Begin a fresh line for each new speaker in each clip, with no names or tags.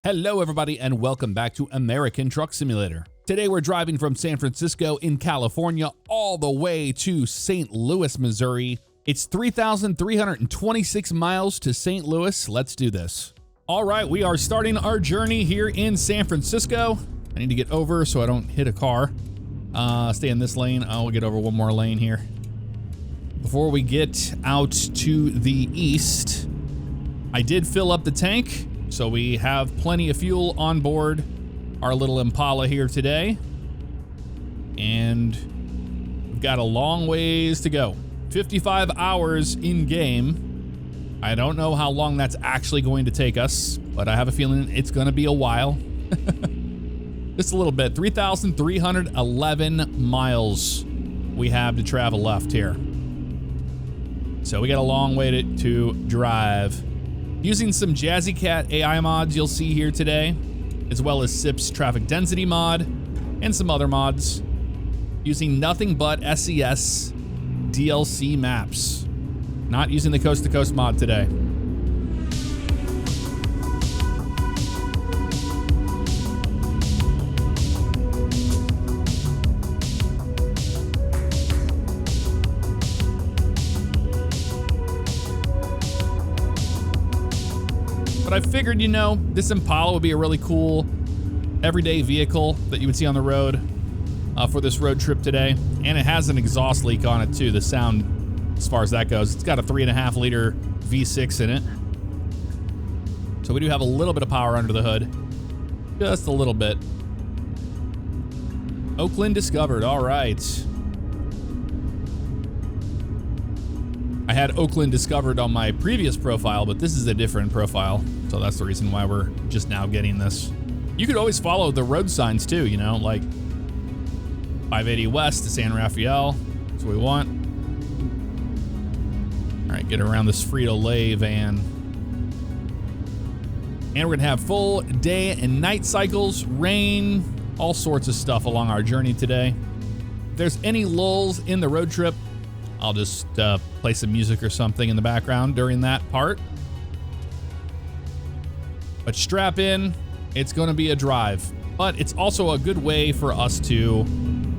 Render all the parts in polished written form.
Hello everybody and welcome back to American Truck Simulator. Today we're driving from San Francisco in California all the way to St. Louis, Missouri. It's 3,326 miles to St. Louis. Let's do this. All right, we are starting our journey here in San Francisco. I need to get over so I don't hit a car. Stay in this lane. I'll get over one more lane here. Before we get out to the east, I did fill up the tank. So we have plenty of fuel on board our little Impala here today. And we've got a long ways to go. 55 hours in game. I don't know how long that's actually going to take us, but I have a feeling it's going to be a while. Just a little bit. 3,311 miles we have to travel left here. So we got a long way to drive. Using some Jazzy Cat AI mods you'll see here today, as well as SIP's traffic density mod and some other mods. Using nothing but SES DLC maps. Not using the Coast to Coast mod today. But I figured, this Impala would be a really cool everyday vehicle that you would see on the road for this road trip today. And it has an exhaust leak on it too, the sound as far as that goes. It's got a 3.5 liter V6 in it. So we do have a little bit of power under the hood. Just a little bit. Oakland discovered, all right. I had Oakland discovered on my previous profile, but this is a different profile. So that's the reason why we're just now getting this. You could always follow the road signs too, like 580 west to San Rafael. That's what we want. All right, get around this Frito-Lay van. And we're gonna have full day and night cycles, rain, all sorts of stuff along our journey today. If there's any lulls in the road trip, I'll just play some music or something in the background during that part. But strap in, it's going to be a drive. But it's also a good way for us to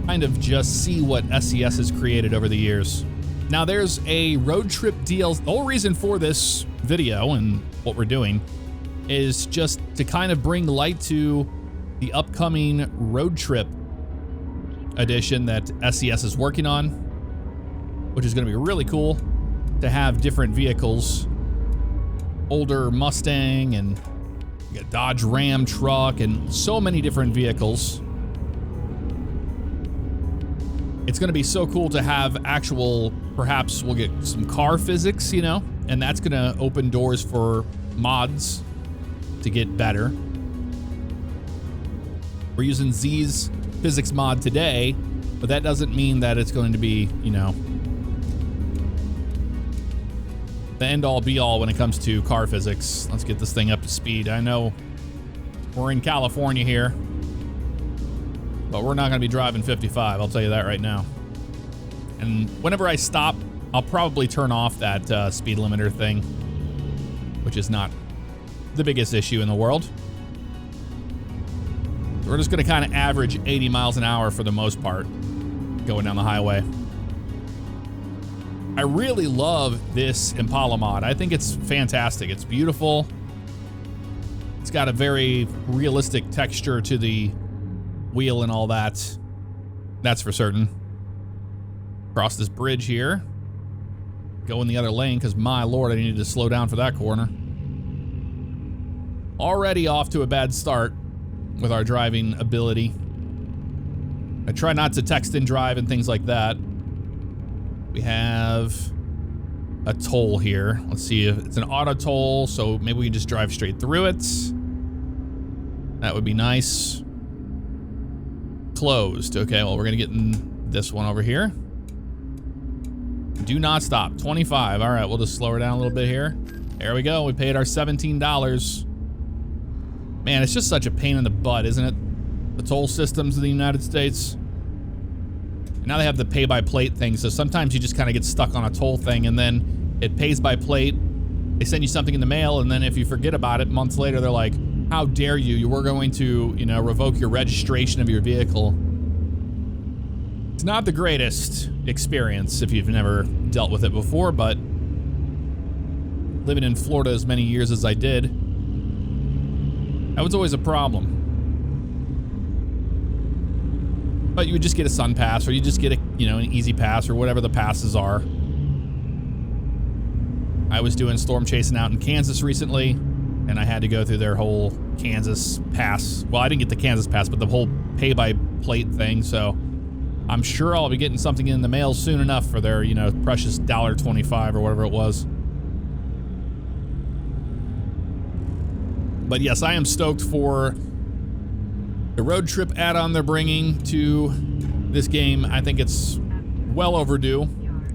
kind of just see what SES has created over the years. Now there's a road trip DLC. The whole reason for this video and what we're doing is just to kind of bring light to the upcoming road trip edition that SES is working on, which is going to be really cool to have different vehicles. Older Mustang and you got Dodge Ram truck and so many different vehicles. It's going to be so cool to have actual, perhaps we'll get some car physics, and that's going to open doors for mods to get better. We're using Z's physics mod today, but that doesn't mean that it's going to be, the end-all be-all when it comes to car physics. Let's get this thing up to speed. I know we're in California here, but we're not going to be driving 55. I'll tell you that right now. And whenever I stop, I'll probably turn off that speed limiter thing, which is not the biggest issue in the world. So we're just going to kind of average 80 miles an hour for the most part going down the highway. I really love this Impala mod. I think it's fantastic. It's beautiful. It's got a very realistic texture to the wheel and all that. That's for certain. Cross this bridge here. Go in the other lane because, my lord, I needed to slow down for that corner. Already off to a bad start with our driving ability. I try not to text and drive and things like that. We have a toll here. Let's see if it's an auto toll, so maybe we can just drive straight through it. That would be nice. Closed. Okay, well, we're gonna get in this one over here. Do not stop. 25. All right, we'll just slow her down a little bit here. There we go. We paid our $17. Man, it's just such a pain in the butt, isn't it? The toll systems in the United States. Now they have the pay by plate thing, so sometimes you just kind of get stuck on a toll thing and then it pays by plate. They send you something in the mail, and then if you forget about it months later, they're like, How dare you? You were going to, you know, revoke your registration of your vehicle. It's not the greatest experience if you've never dealt with it before, but living in Florida as many years as I did, that was always a problem. But you would just get a sun pass, or you just get a, you know, an easy pass, or whatever the passes are. I was doing storm chasing out in Kansas recently, and I had to go through their whole Kansas pass. Well, I didn't get the Kansas pass, but the whole pay-by-plate thing, so I'm sure I'll be getting something in the mail soon enough for their, you know, precious $1.25 or whatever it was. But yes, I am stoked for the road trip add-on they're bringing to this game. I think it's well overdue.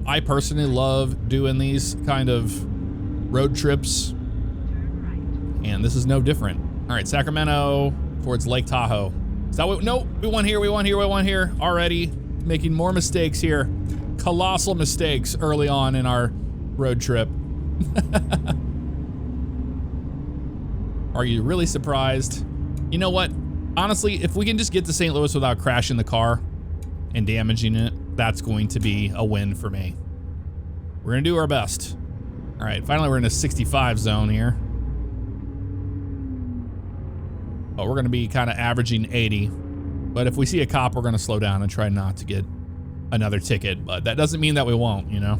I personally love doing these kind of road trips, and this is no different. All right, Sacramento towards Lake Tahoe. Is that what? No, we won here, we won here, we won here. Already making more mistakes here. Colossal mistakes early on in our road trip. Are you really surprised? You know what? Honestly, if we can just get to St. Louis without crashing the car and damaging it, that's going to be a win for me. We're gonna do our best. All right, finally we're in a 65 zone here. But we're gonna be kind of averaging 80. But if we see a cop, we're gonna slow down and try not to get another ticket. But that doesn't mean that we won't, you know?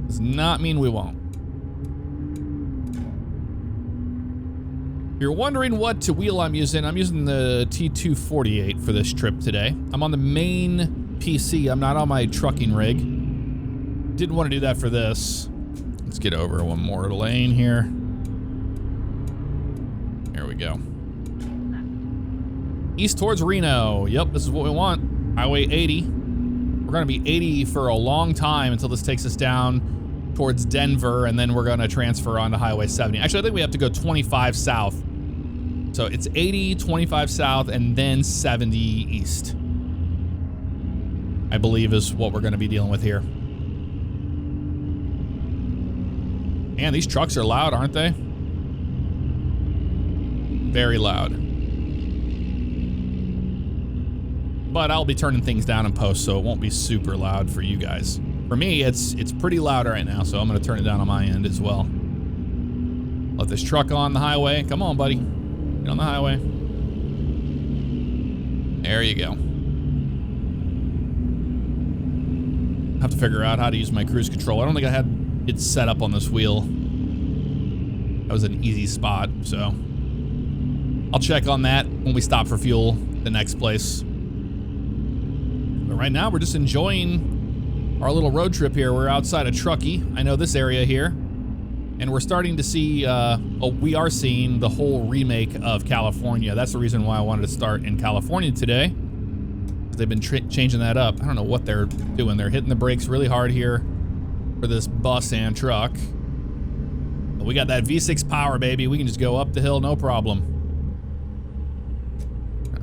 Does not mean we won't. If you're wondering what wheel I'm using the T248 for this trip today. I'm on the main PC. I'm not on my trucking rig. Didn't want to do that for this. Let's get over one more lane here. There we go. East towards Reno. Yep, this is what we want. Highway 80. We're going to be 80 for a long time until this takes us down towards Denver, and then we're going to transfer onto Highway 70. Actually, I think we have to go 25 south. So it's 80, 25 south, and then 70 east, I believe is what we're going to be dealing with here. Man, these trucks are loud, aren't they? Very loud. But I'll be turning things down in post, so it won't be super loud for you guys. For me, it's pretty loud right now, so I'm going to turn it down on my end as well. Let this truck on the highway. Come on, buddy. Get on the highway. There you go. Have to figure out how to use my cruise control. I don't think I had it set up on this wheel. That was an easy spot, so I'll check on that when we stop for fuel the next place. But right now, we're just enjoying our little road trip here. We're outside of Truckee. I know this area here. And we're starting to see, we are seeing the whole remake of California. That's the reason why I wanted to start in California today. They've been changing that up. I don't know what they're doing. They're hitting the brakes really hard here for this bus and truck. But we got that V6 power, baby. We can just go up the hill, no problem.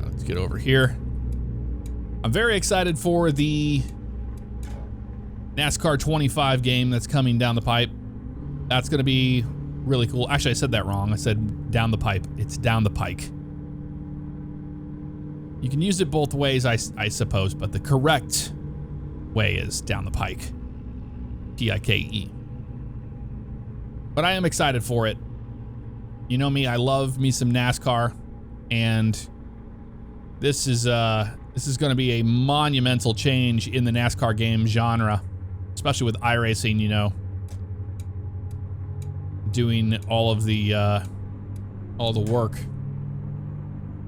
Let's get over here. I'm very excited for the NASCAR 25 game that's coming down the pipe. That's going to be really cool. Actually, I said that wrong. I said down the pipe. It's down the pike. You can use it both ways, I suppose, but the correct way is down the pike. P-I-K-E. But I am excited for it. You know me, I love me some NASCAR, and this is going to be a monumental change in the NASCAR game genre, especially with iRacing, you know, doing all the work.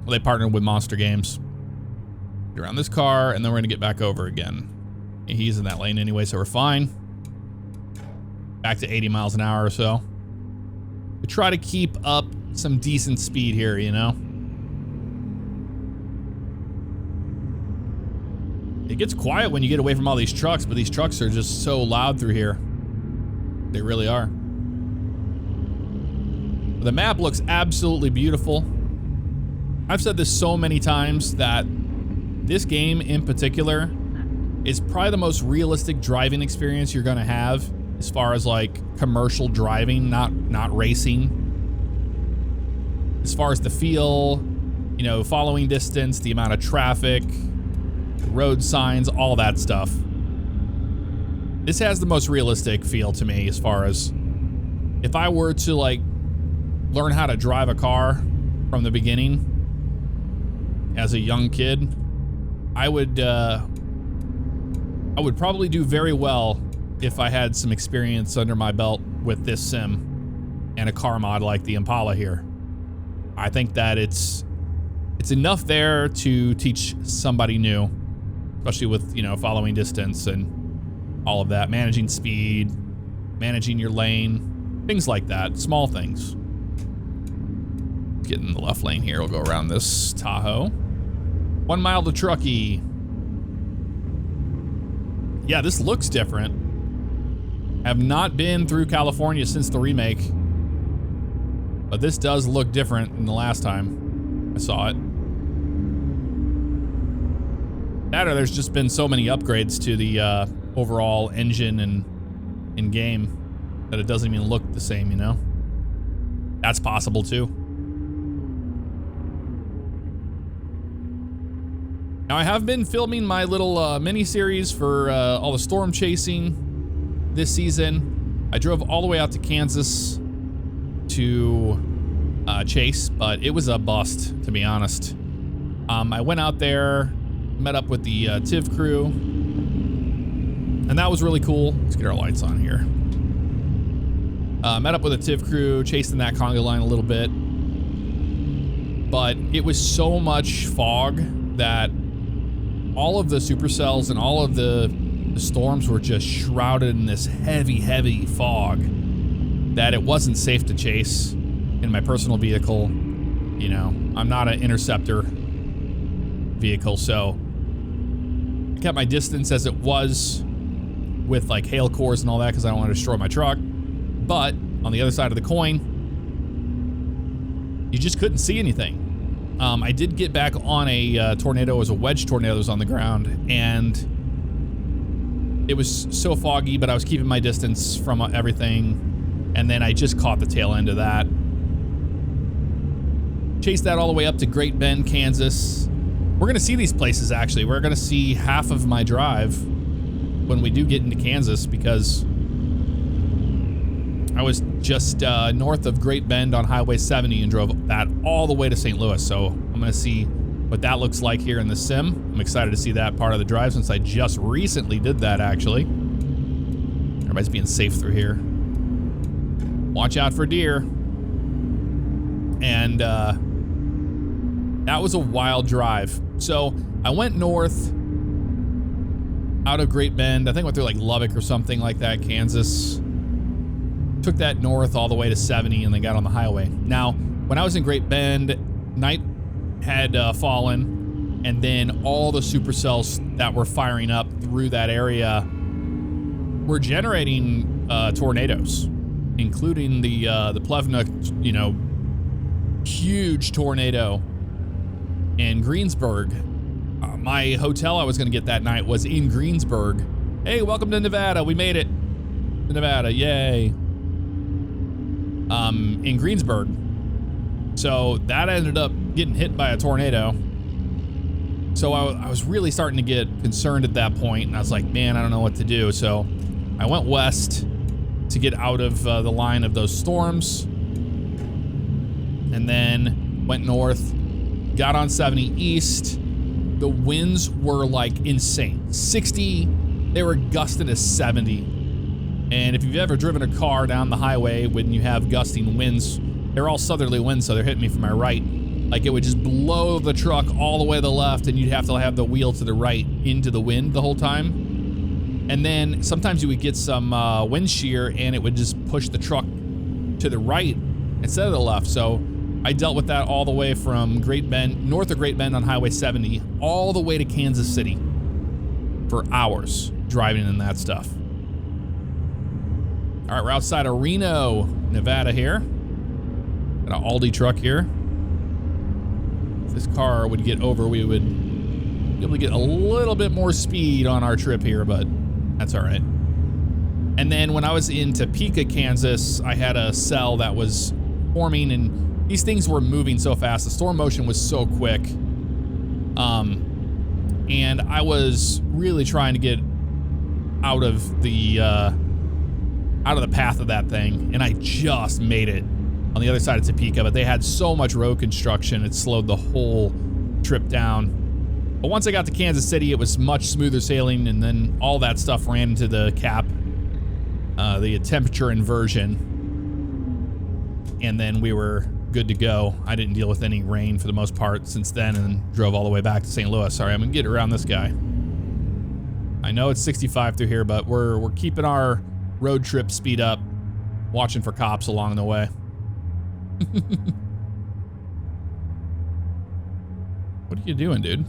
Well, they partnered with Monster Games. Get around this car, and then we're gonna get back over again. He's in that lane anyway, so we're fine. Back to 80 miles an hour or so. We try to keep up some decent speed here, you know. It gets quiet when you get away from all these trucks, but these trucks are just so loud through here. They really are. The map looks absolutely beautiful. I've said this so many times that this game in particular is probably the most realistic driving experience you're gonna have as far as like commercial driving, not racing. as far as the feel, you know, following distance, the amount of traffic, road signs, all that stuff. This has the most realistic feel to me as far as if I were to like learn how to drive a car from the beginning as a young kid, I would probably do very well if I had some experience under my belt with this sim and a car mod like the Impala here. I think that it's enough there to teach somebody new, especially with, you know, following distance and all of that, managing speed, managing your lane, things like that, small things. Get in the left lane here. We'll go around this Tahoe. 1 mile to Truckee. Yeah, this looks different. Have not been through California since the remake, but this does look different than the last time I saw it. That or there's just been so many upgrades to the overall engine and in-game that it doesn't even look the same, you know? That's possible too. Now I have been filming my little mini-series for all the storm chasing this season. I drove all the way out to Kansas to chase, but it was a bust, to be honest. I went out there, met up with the TIV crew, and that was really cool. Let's get our lights on here. Met up with the TIV crew, chasing that conga line a little bit, but it was so much fog that all of the supercells and all of the storms were just shrouded in this heavy fog that it wasn't safe to chase in my personal vehicle. You know, I'm not an interceptor vehicle, so I kept my distance as it was with like hail cores and all that because I don't want to destroy my truck. But on the other side of the coin, you just couldn't see anything. I did get back on a tornado. It was a wedge tornado that was on the ground, and it was so foggy, but I was keeping my distance from everything, and then I just caught the tail end of that. Chased that all the way up to Great Bend, Kansas. We're going to see these places, actually. We're going to see half of my drive when we do get into Kansas, because I was just north of Great Bend on Highway 70 and drove that all the way to St. Louis. So I'm going to see what that looks like here in the sim. I'm excited to see that part of the drive since I just recently did that, actually. Everybody's being safe through here. Watch out for deer. And that was a wild drive. So I went north out of Great Bend. I think I went through like Lubbock or something like that, Kansas. Took that north all the way to 70 and then got on the highway. Now, when I was in Great Bend, night had fallen, and then all the supercells that were firing up through that area were generating tornadoes, including the Plevna, you know, huge tornado in Greensburg. My hotel I was going to get that night was in Greensburg. Hey, welcome to Nevada. We made it to Nevada. Yay. In Greensburg. So that ended up getting hit by a tornado. So I was really starting to get concerned at that point, and I was like, man, I don't know what to do. So I went west to get out of the line of those storms, and then went north, got on 70 east. The winds were like insane. 60, they were gusting to 70. And if you've ever driven a car down the highway when you have gusting winds, they're all southerly winds, so they're hitting me from my right. Like it would just blow the truck all the way to the left, and you'd have to have the wheel to the right into the wind the whole time. And then sometimes you would get some wind shear, and it would just push the truck to the right instead of the left. So I dealt with that all the way from Great Bend, north of Great Bend on Highway 70, all the way to Kansas City for hours driving in that stuff. All right, we're outside of Reno, Nevada here. Got an Aldi truck here. If this car would get over, we would be able to get a little bit more speed on our trip here, but that's all right. And then when I was in Topeka, Kansas, I had a cell that was forming and these things were moving so fast. The storm motion was so quick. And I was really trying to get out of the path of that thing, and I just made it on the other side of Topeka, but they had so much road construction, it slowed the whole trip down. But once I got to Kansas City, it was much smoother sailing, and then all that stuff ran into the cap, the temperature inversion, and then we were good to go. I didn't deal with any rain for the most part since then, and drove all the way back to St. Louis. Sorry, I'm gonna get around this guy. I know it's 65 through here, but we're keeping our road trip speed up, watching for cops along the way. What are you doing, dude?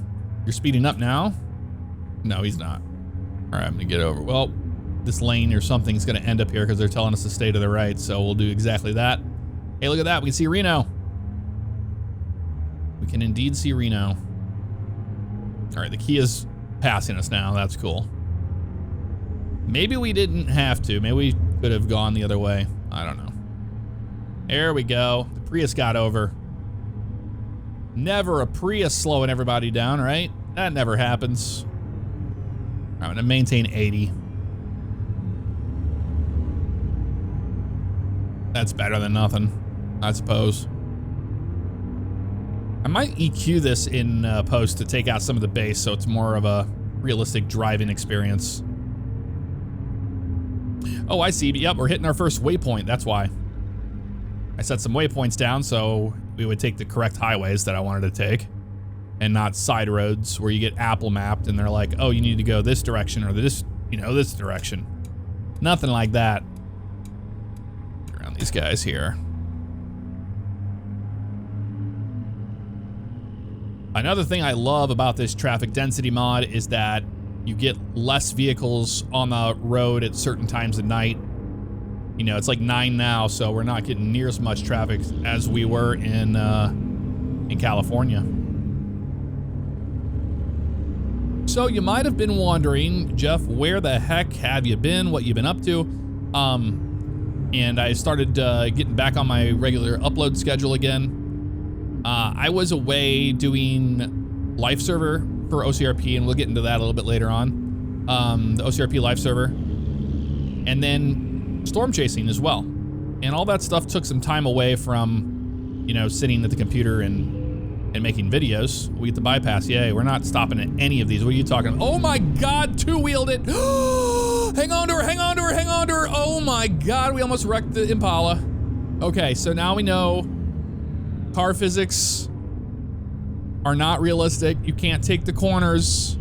You're speeding up now? No, he's not. All right, I'm gonna get over. Well, this lane or something's gonna end up here because they're telling us to stay to the right, so we'll do exactly that. Hey, look at that. We can see Reno. We can indeed see Reno. All right, the Kia's passing us now. That's cool. Maybe we didn't have to. Maybe we could have gone the other way. I don't know. There we go. The Prius got over. Never a Prius slowing everybody down, right? That never happens. I'm going to maintain 80. That's better than nothing, I suppose. I might EQ this in post to take out some of the bass so it's more of a realistic driving experience. Oh, I see. Yep, we're hitting our first waypoint. That's why. I set some waypoints down so we would take the correct highways that I wanted to take and not side roads where you get Apple mapped and they're like, oh, you need to go this direction or this, you know, this direction. Nothing like that. Get around these guys here. Another thing I love about this traffic density mod is that you get less vehicles on the road at certain times of night. You know, it's like 9 now, so we're not getting near as much traffic as we were in California. So you might have been wondering, Jeff, where the heck have you been? What you been up to? And I started getting back on my regular upload schedule again. I was away doing life server for OCRP, and we'll get into that a little bit later on. The OCRP life server. And then storm chasing as well. And all that stuff took some time away from, you know, sitting at the computer and making videos. We get the bypass. Yay, we're not stopping at any of these. What are you talking about? Oh my God, two-wheeled it. Hang on to her, hang on to her, hang on to her. Oh my God, we almost wrecked the Impala. Okay, so now we know car physics are not realistic. You can't take the corners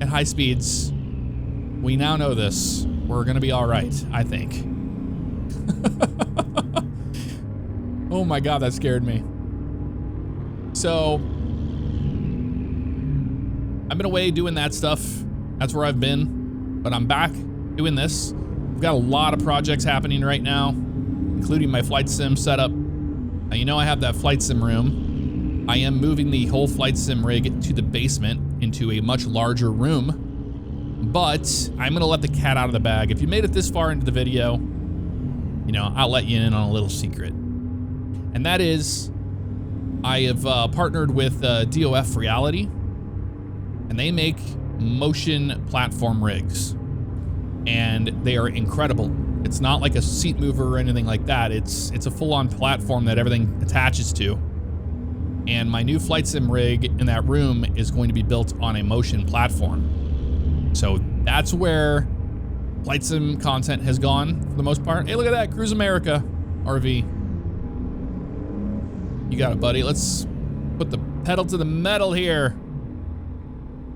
at high speeds. We now know this. We're gonna be all right, I think. Oh my God, that scared me. So, I've been away doing that stuff. That's where I've been, but I'm back doing this. We've got a lot of projects happening right now, including my flight sim setup. Now, you know I have that flight sim room. I am moving the whole flight sim rig to the basement into a much larger room, but I'm gonna let the cat out of the bag. If you made it this far into the video, you know, I'll let you in on a little secret. And that is, I have partnered with DOF Reality, and they make motion platform rigs, and they are incredible. It's not like a seat mover or anything like that. It's a full-on platform that everything attaches to. And my new flight sim rig in that room is going to be built on a motion platform. So that's where flight sim content has gone for the most part. Hey, look at that, Cruise America RV. You got it, buddy. Let's put the pedal to the metal here.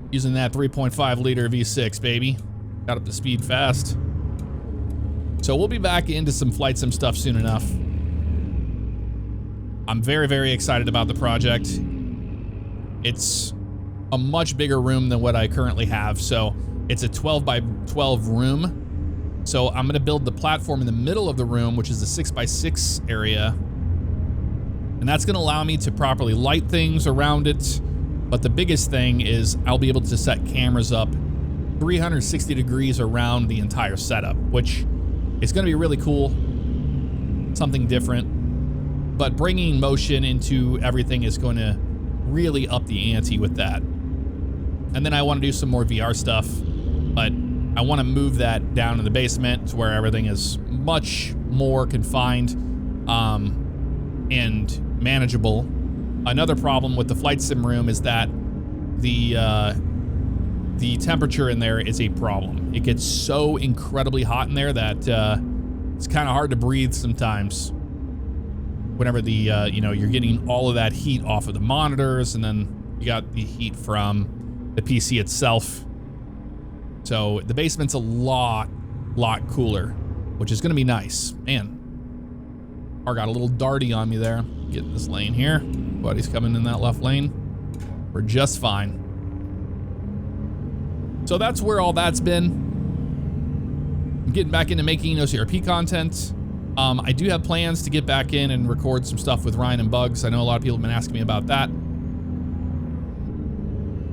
Using that 3.5 liter V6, baby. Got up to speed fast. So we'll be back into some flight sim stuff soon enough. I'm very, very excited about the project. It's a much bigger room than what I currently have. So it's a 12 by 12 room. So I'm gonna build the platform in the middle of the room, which is the 6 by 6 area. And that's gonna allow me to properly light things around it. But the biggest thing is I'll be able to set cameras up 360 degrees around the entire setup, which is gonna be really cool. Something different. but bringing motion into everything is going to really up the ante with that. And then I want to do some more VR stuff, but I want to move that down in the basement to where everything is much more confined and manageable. Another problem with the flight sim room is that the temperature in there is a problem. It gets so incredibly hot in there that it's kind of hard to breathe sometimes. Whenever the you're getting all of that heat off of the monitors, and then you got the heat from the PC itself. So the basement's a lot cooler, which is going to be nice. Man, I got a little darty on me there. Get in this lane here. Buddy's coming in that left lane. We're just fine. So that's where all that's been. I'm getting back into making OCRP content. I do have plans to get back in and record some stuff with Ryan and Bugs. I know a lot of people have been asking me about that.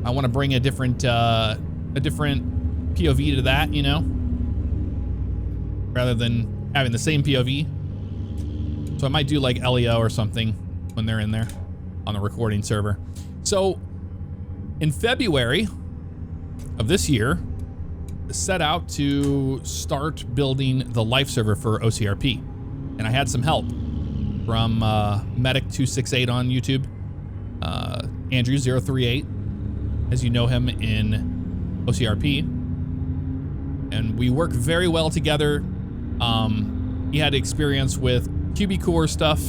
I want to bring a different POV to that, you know, rather than having the same POV. So I might do like LEO or something when they're in there on the recording server. So in February of this year, set out to start building the life server for OCRP. And I had some help from Medic268 on YouTube, Andrew038, as you know him in OCRP. And we work very well together. He had experience with QB Core stuff.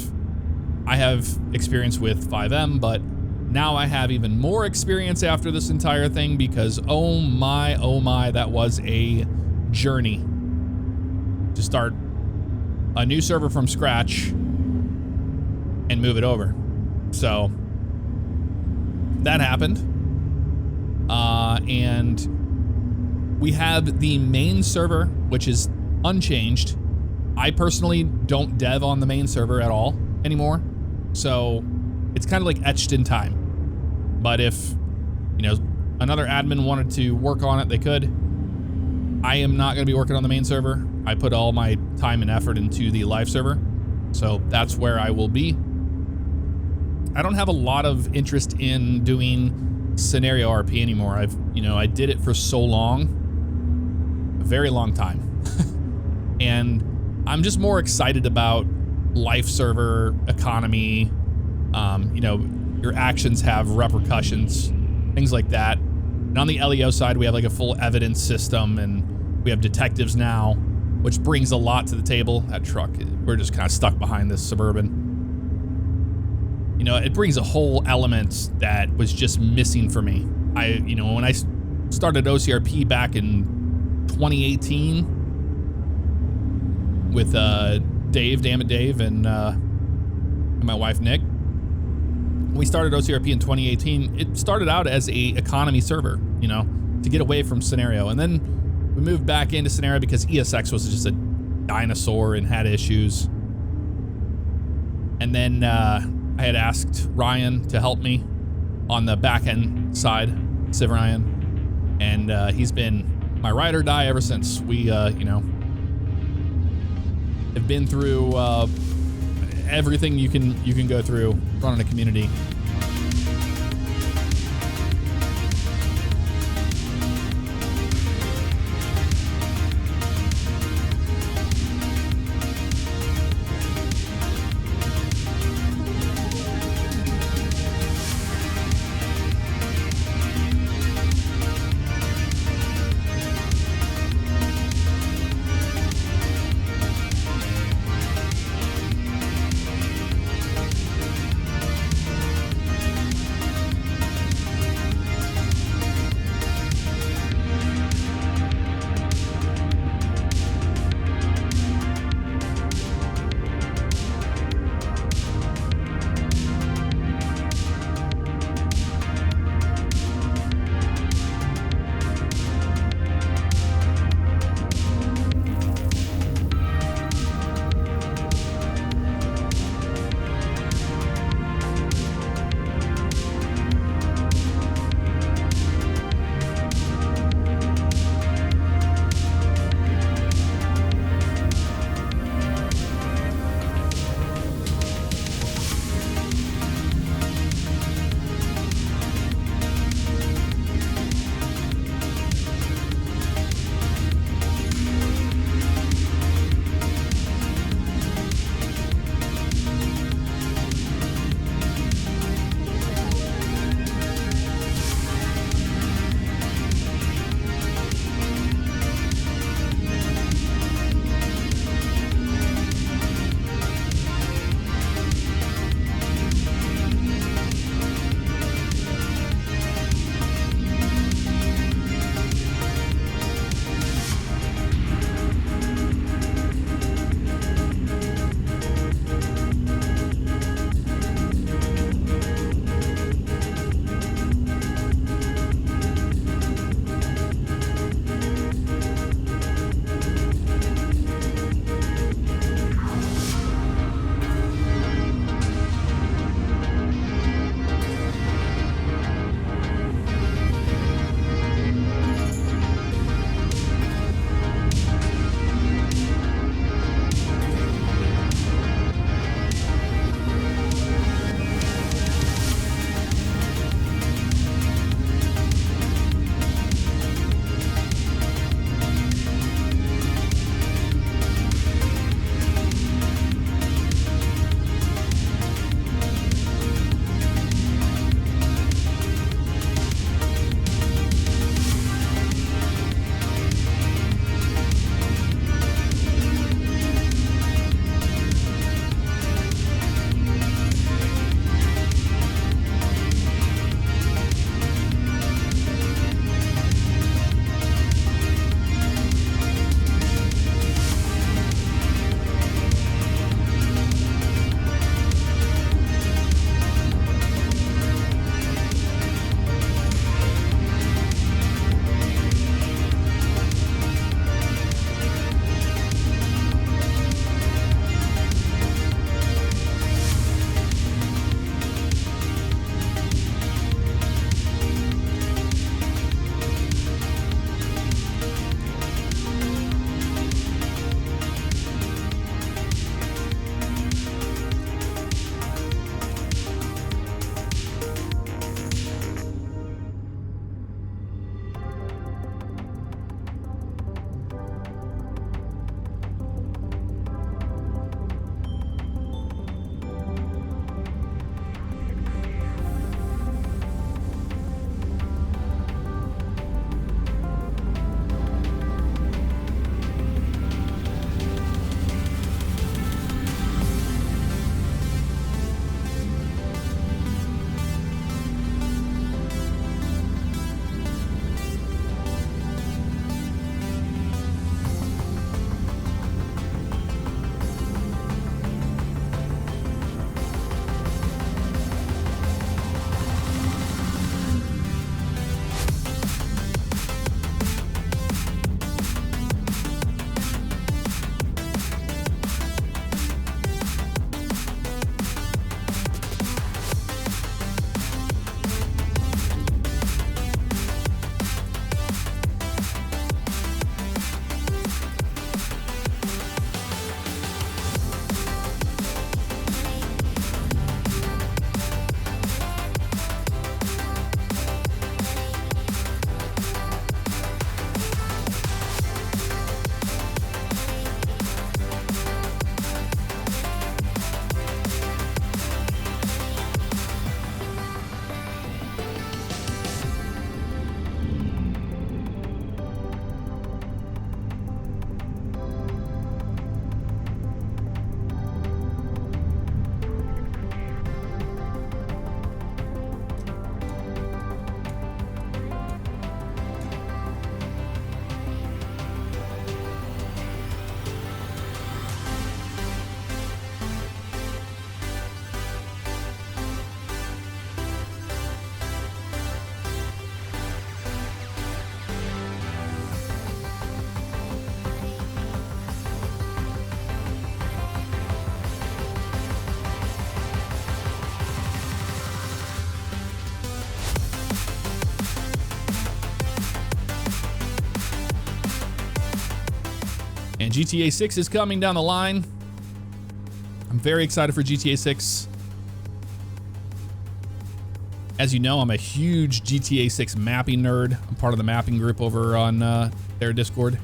I have experience with 5M, but now I have even more experience after this entire thing because oh my, that was a journey to start a new server from scratch and move it over. So that happened. And we have the main server, which is unchanged. I personally don't dev on the main server at all anymore. So it's kind of like etched in time. But if, you know, another admin wanted to work on it, they could. I am not going to be working on the main server. I put all my time and effort into the live server. So that's where I will be. I don't have a lot of interest in doing scenario RP anymore. I did it for so long, a very long time. And I'm just more excited about life server economy. Your actions have repercussions, things like that. And on the LEO side, we have like a full evidence system, and we have detectives now, which brings a lot to the table. That truck, we're just kind of stuck behind this Suburban. You know, it brings a whole element that was just missing for me. When I started OCRP back in 2018 with Dave, Damn It Dave, and my wife, Nick. When we started OCRP in 2018, it started out as a economy server, you know, to get away from scenario. And then we moved back into scenario because ESX was just a dinosaur and had issues. And then I had asked Ryan to help me on the back end side, Civ Ryan. And he's been my ride or die ever since. We, have been through everything you can go through running a community. GTA 6 is coming down the line. I'm very excited for GTA 6. As you know, I'm a huge GTA 6 mapping nerd. I'm part of the mapping group over on their Discord.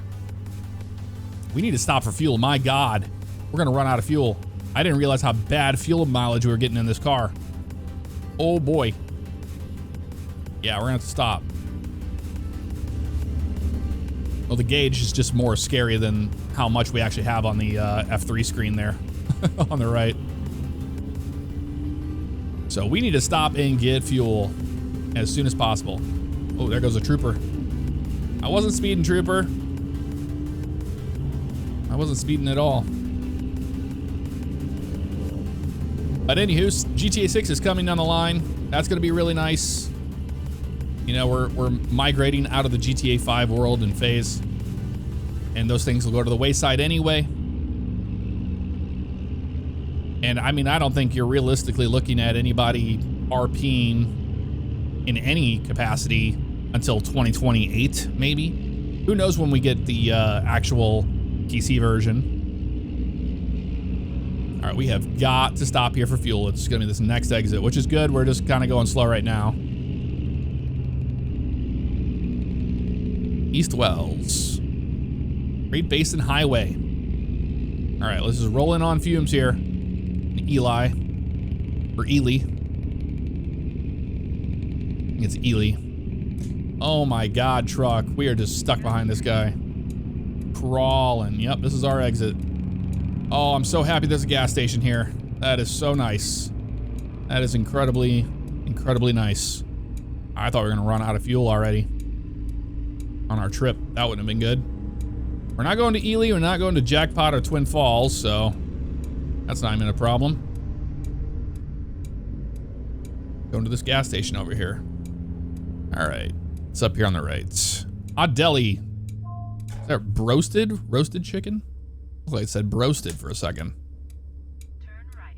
We need to stop for fuel. My God, we're gonna run out of fuel. I didn't realize how bad fuel mileage we were getting in this car. Oh boy. Yeah, we're gonna have to stop. Well, the gauge is just more scary than how much we actually have on the F3 screen there on the right. So we need to stop and get fuel as soon as possible. Oh, there goes a trooper. I wasn't speeding, trooper. I wasn't speeding at all. But anywho, GTA 6 is coming down the line. That's going to be really nice. You know, we're migrating out of the GTA 5 world and phase. And those things will go to the wayside anyway. And I mean, I don't think you're realistically looking at anybody RPing in any capacity until 2028, maybe. Who knows when we get the actual PC version. All right, we have got to stop here for fuel. It's gonna be this next exit, which is good. We're just kind of going slow right now. East Wells. Great Basin Highway. All right, let's just roll in on fumes here. Eli. Or Ely. I think it's Ely. Oh my God, truck. We are just stuck behind this guy. Crawling. Yep, this is our exit. Oh, I'm so happy there's a gas station here. That is so nice. That is incredibly, incredibly nice. I thought we were gonna run out of fuel already on our trip. That wouldn't have been good. We're not going to Ely, we're not going to Jackpot or Twin Falls, so that's not even a problem. Going to this gas station over here. All right, it's up here on the right. Odd Deli. Is that roasted? Roasted chicken? Looks like it said broasted for a second.
Turn right.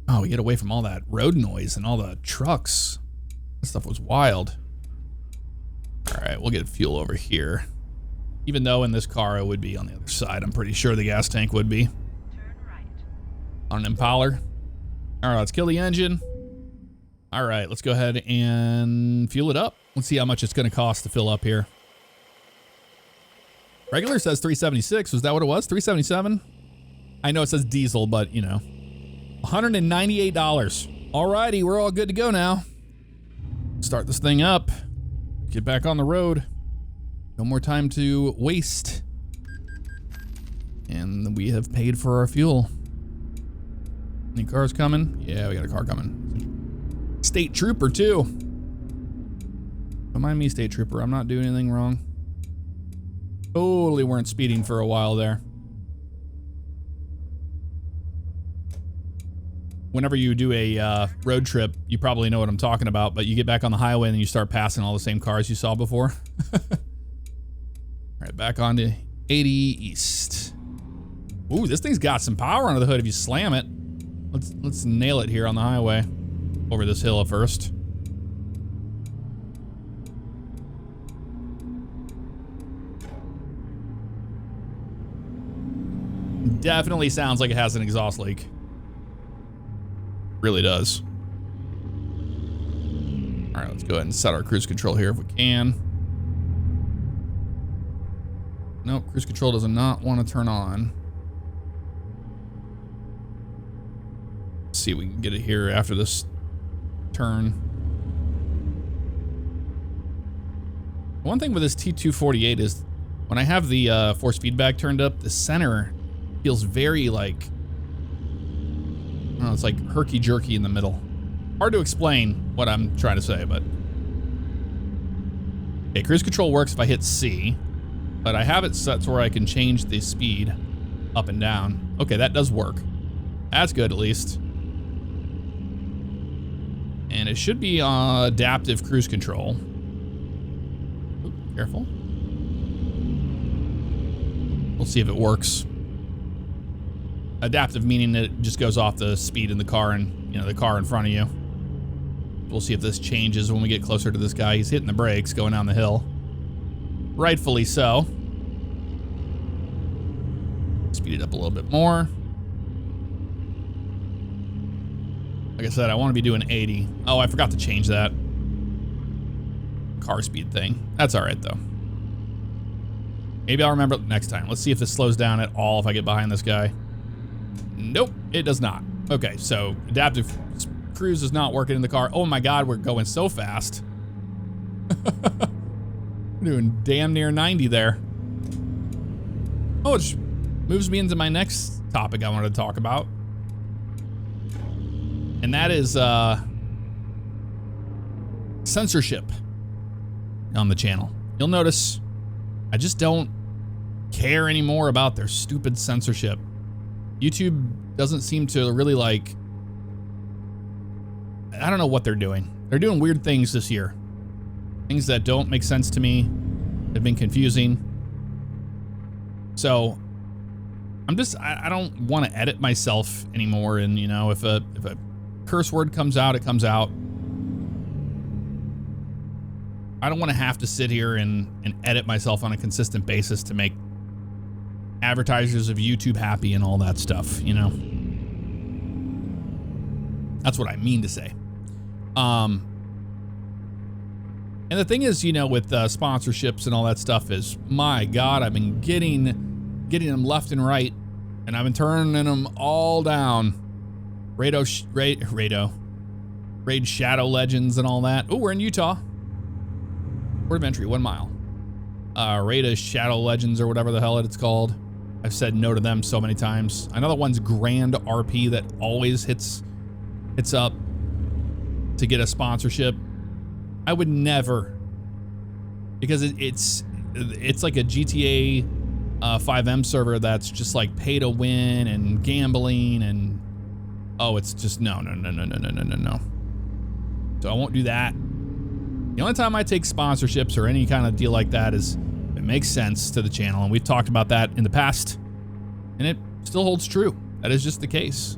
Oh, we get away from all that road noise and all the trucks. That stuff was wild. All right, we'll get fuel over here. Even though in this car it would be on the other side, I'm pretty sure the gas tank would be.
Turn right.
On an Impala. All right, let's kill the engine. All right, let's go ahead and fuel it up. Let's see how much it's gonna cost to fill up here. Regular says 376. Was that what it was? 377? I know it says diesel, but you know. $198. All righty, we're all good to go now. Start this thing up. Get back on the road. No more time to waste. And we have paid for our fuel. Any cars coming? Yeah, we got a car coming. State Trooper too. Don't mind me, State Trooper. I'm not doing anything wrong. Totally weren't speeding for a while there. Whenever you do a road trip, you probably know what I'm talking about, but you get back on the highway and then you start passing all the same cars you saw before. All right, back on to 80 East. Ooh, this thing's got some power under the hood if you slam it. Let's nail it here on the highway. Over this hill at first. Definitely sounds like it has an exhaust leak. Really does. All right, let's go ahead and set our cruise control here if we can. Nope, cruise control does not want to turn on. Let's see if we can get it here after this turn. One thing with this T248 is when I have the force feedback turned up, the center feels very like, I don't know, it's like herky-jerky in the middle. Hard to explain what I'm trying to say, but. Okay, cruise control works if I hit C, but I have it set to where I can change the speed up and down. Okay, that does work. That's good at least. And it should be adaptive cruise control. Ooh, careful. We'll see if it works. Adaptive meaning that it just goes off the speed in the car and, you know, the car in front of you. We'll see if this changes when we get closer to this guy. He's hitting the brakes going down the hill. Rightfully so. Speed it up a little bit more. Like I said, I want to be doing 80. Oh, I forgot to change that car speed thing. That's all right, though. Maybe I'll remember it next time. Let's see if this slows down at all if I get behind this guy. Nope, it does not. Okay, so adaptive cruise is not working in the car. Oh my God, we're going so fast. We're doing damn near 90 there. Oh, it moves me into my next topic I wanted to talk about. And that is censorship on the channel. You'll notice I just don't care anymore about their stupid censorship. YouTube doesn't seem to really like, I don't know what they're doing. They're doing weird things this year. Things that don't make sense to me. They've been confusing. So I don't want to edit myself anymore. And you know, if a curse word comes out, it comes out. I don't want to have to sit here and edit myself on a consistent basis to make advertisers of YouTube happy and all that stuff, you know? That's what I mean to say. And the thing is, you know, with sponsorships and all that stuff is, my God, I've been getting them left and right, and I've been turning them all down. Raid Shadow Legends and all that. Oh, we're in Utah. Port of entry, 1 mile. Raid Shadow Legends or whatever the hell it's called. I've said no to them so many times. Another one's Grand RP that always hits up to get a sponsorship. I would never, because it's like a GTA 5M server that's just like pay to win and gambling and oh, it's just no. So I won't do that. The only time I take sponsorships or any kind of deal like that is if it makes sense to the channel, and we've talked about that in the past, and it still holds true. That is just the case.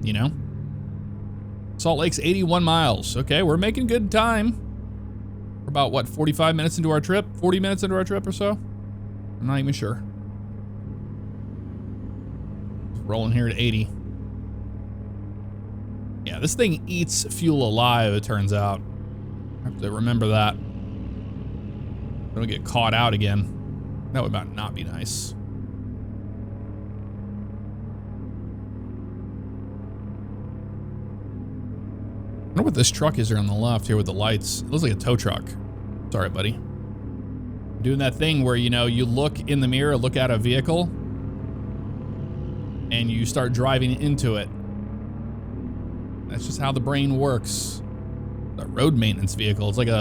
You know? Salt Lake's 81 miles. Okay, we're making good time. We're about, what, 45 minutes into our trip? 40 minutes into our trip or so? I'm not even sure. Rolling here at 80. Yeah, this thing eats fuel alive, it turns out. I have to remember that. Don't get caught out again. That would about not be nice. I wonder what this truck is here on the left here with the lights. It looks like a tow truck. Sorry, buddy. Doing that thing where, you know, you look in the mirror, look at a vehicle, and you start driving into it. That's just how the brain works. A road maintenance vehicle. It's like a...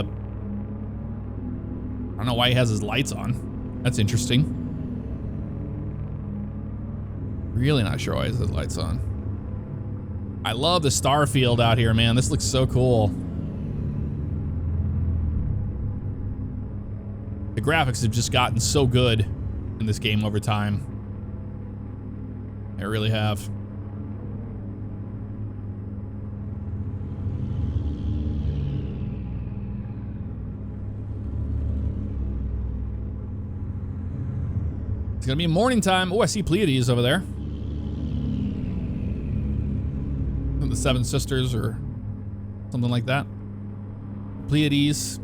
I don't know why he has his lights on. That's interesting. Really not sure why he has his lights on. I love the star field out here, man. This looks so cool. The graphics have just gotten so good in this game over time. They really have. It's gonna be morning time. Oh, I see Pleiades over there. The Seven Sisters or something like that. Pleiades.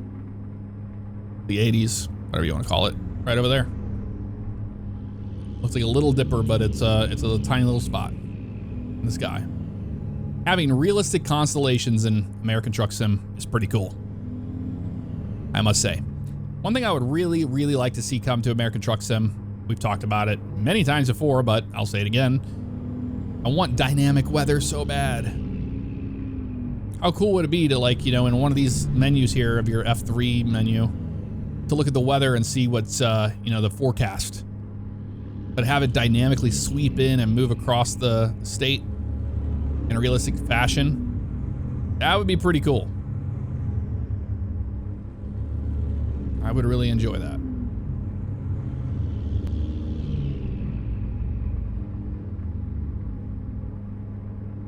Pleiades, whatever you want to call it. Right over there. Looks like a little dipper, but it's a tiny little spot in the sky. Having realistic constellations in American Truck Sim is pretty cool, I must say. One thing I would really, really like to see come to American Truck Sim, we've talked about it many times before, but I'll say it again. I want dynamic weather so bad. How cool would it be to, like, you know, in one of these menus here of your F3 menu, to look at the weather and see what's, you know, the forecast, but have it dynamically sweep in and move across the state in a realistic fashion? That would be pretty cool. I would really enjoy that.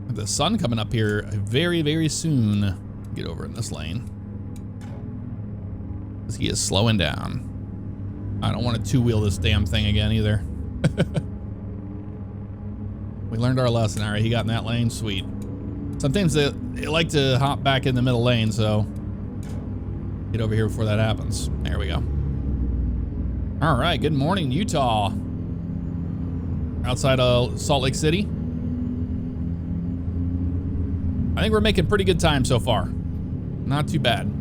The sun coming up here very, very soon. Get over in this lane. He is slowing down. I don't want to two-wheel this damn thing again either. We learned our lesson. All right, he got in that lane. Sweet. Sometimes they like to hop back in the middle lane, so get over here before that happens. There we go. All right, good morning, Utah. Outside of Salt Lake City. I think we're making pretty good time so far. Not too bad.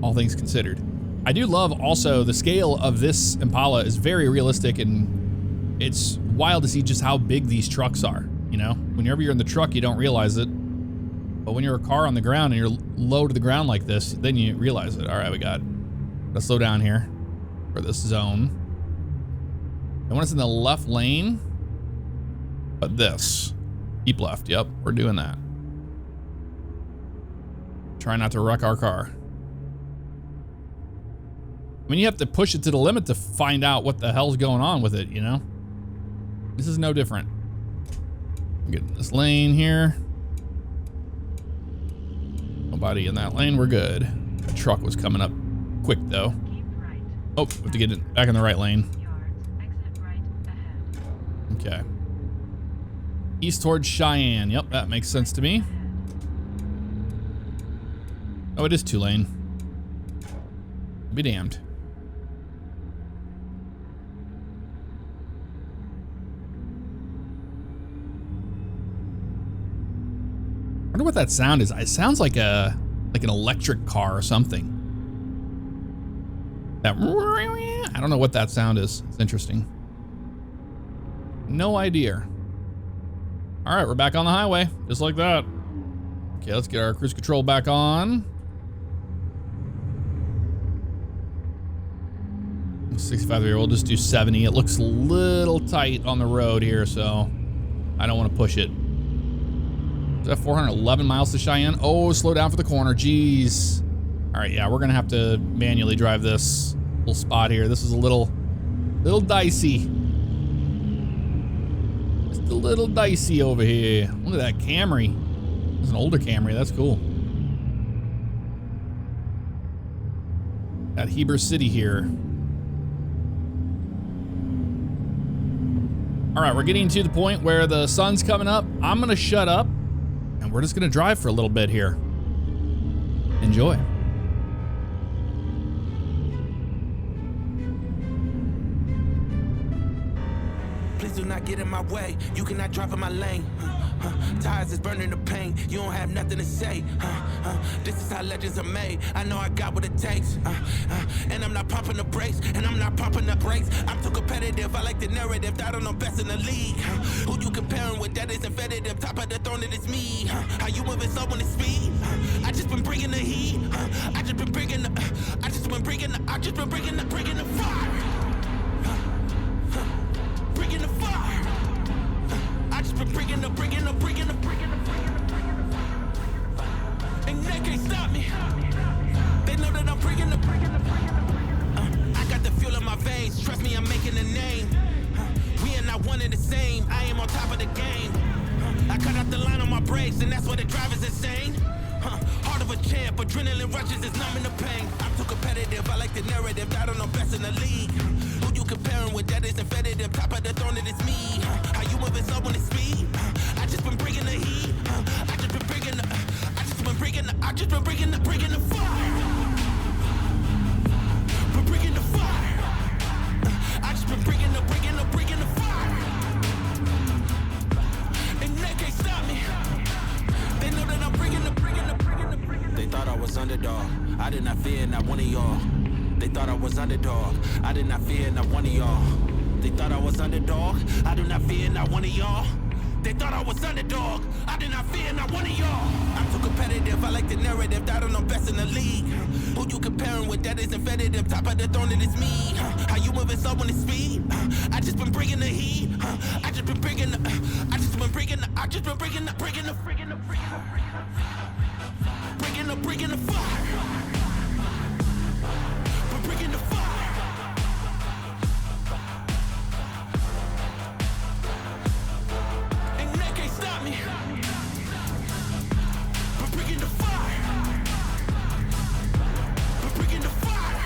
All things considered. I do love also the scale of this Impala is very realistic, and it's wild to see just how big these trucks are. You know, whenever you're in the truck, you don't realize it. But when you're a car on the ground and you're low to the ground like this, then you realize it. All right, let's slow down here for this zone. I want us in the left lane, but this. Keep left. Yep, we're doing that. Try not to wreck our car. I mean, you have to push it to the limit to find out what the hell's going on with it, you know? This is no different. Get in this lane here. Nobody in that lane. We're good. The truck was coming up quick, though.
Keep right.
Oh, we have to get it back in the right lane.
Yards. Exit right ahead.
Okay. East towards Cheyenne. Yep, that makes sense to me. Oh, it is 2-lane. Be damned. I wonder what that sound is. It sounds like an electric car or something. That I don't know what that sound is. It's interesting. No idea. All right, we're back on the highway, just like that. Okay, let's get our cruise control back on. 65-year-old, just do 70. It looks a little tight on the road here, so I don't want to push it. Is that 411 miles to Cheyenne? Oh, slow down for the corner. Jeez. All right, yeah, we're gonna have to manually drive this little spot here. This is a little dicey. Just a little dicey over here. Look at that Camry. It's an older Camry. That's cool. Got Heber City here. All right, we're getting to the point where the sun's coming up. I'm gonna shut up, and we're just gonna drive for a little bit here. Enjoy.
Please do not get in my way. You cannot drive in my lane. Tires is burning the pain. You don't have nothing to say. This is how legends are made. I know I got what it takes. And I'm not pumping the brakes. And I'm not pumping the brakes. I'm too competitive. I like the narrative. I don't know best in the league. Who you comparing with? That isn't competitive. Top of the throne, it is me. How you moving so on the speed? I just been bringing the heat. I just been bringing the fire. I just been bringing the fire. I just been bringing the and they can't stop me. They know that I'm bringing the I got the fuel in my veins. Trust me, I'm making a name. We are not one and the same. I am on top of the game. I cut out the line on my brakes, and that's why the drive is insane. Heart of a champ, adrenaline rushes is numbing the pain. I'm too competitive, I like the narrative. I don't know best in the league. Who you comparing with? That isn't competitive. Top of the throne, it is me. How you moving so on the speed? I just been bringing the heat. I just been bringing the fire. Been bringing the fire. I just been bringing the fire. And they can't stop me. They know that I'm bringing the. They thought I was underdog. I did not fear not one of y'all. They thought I was underdog. I did not fear not one of y'all. They thought I was underdog. I do not fear not one of y'all. They thought I was underdog. I did not fear not one of y'all. I'm too competitive. I like the narrative. I don't know best in the league. Who you comparing with? That isn't competitive. Top of the throne, it is me. How you moving so on the speed? I just been bringing the heat. I just been bringing the fire. We're bringing the fire. And they can't stop me. We're bringing the fire. We're bringing the fire.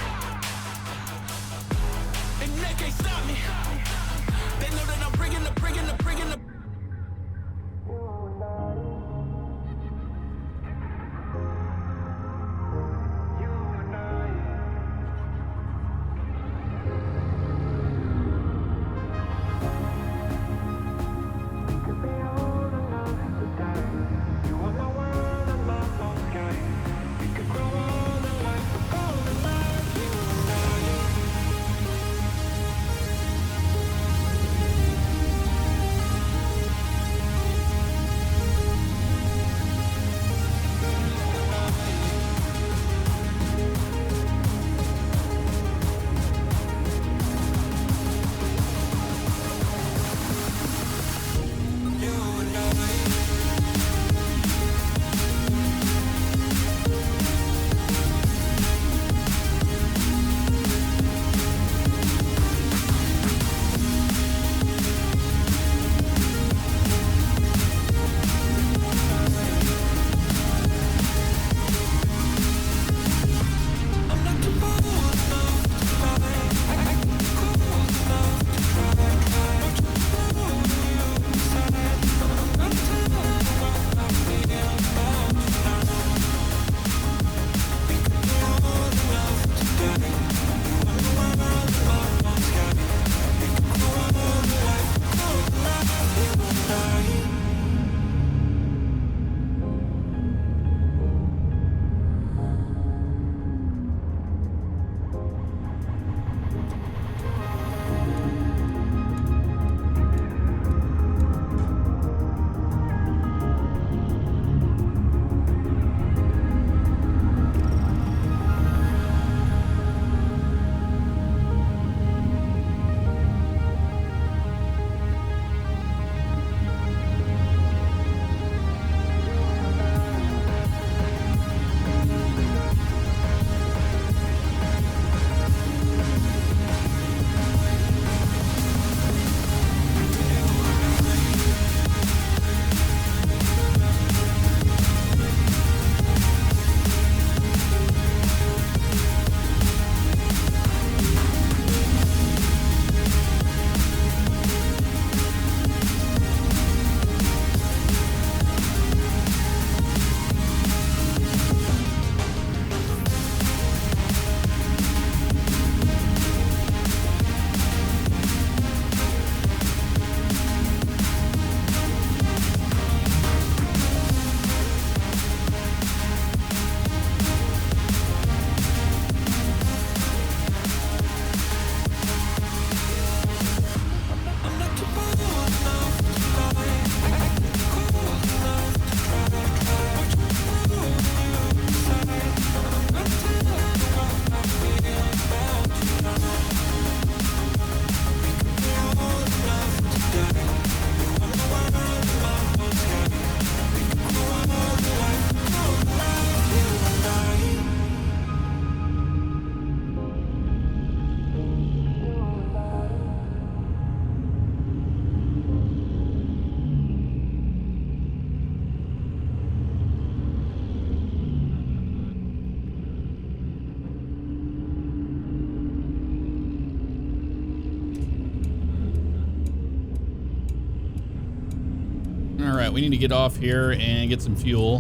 right, we need to get off here and get some fuel.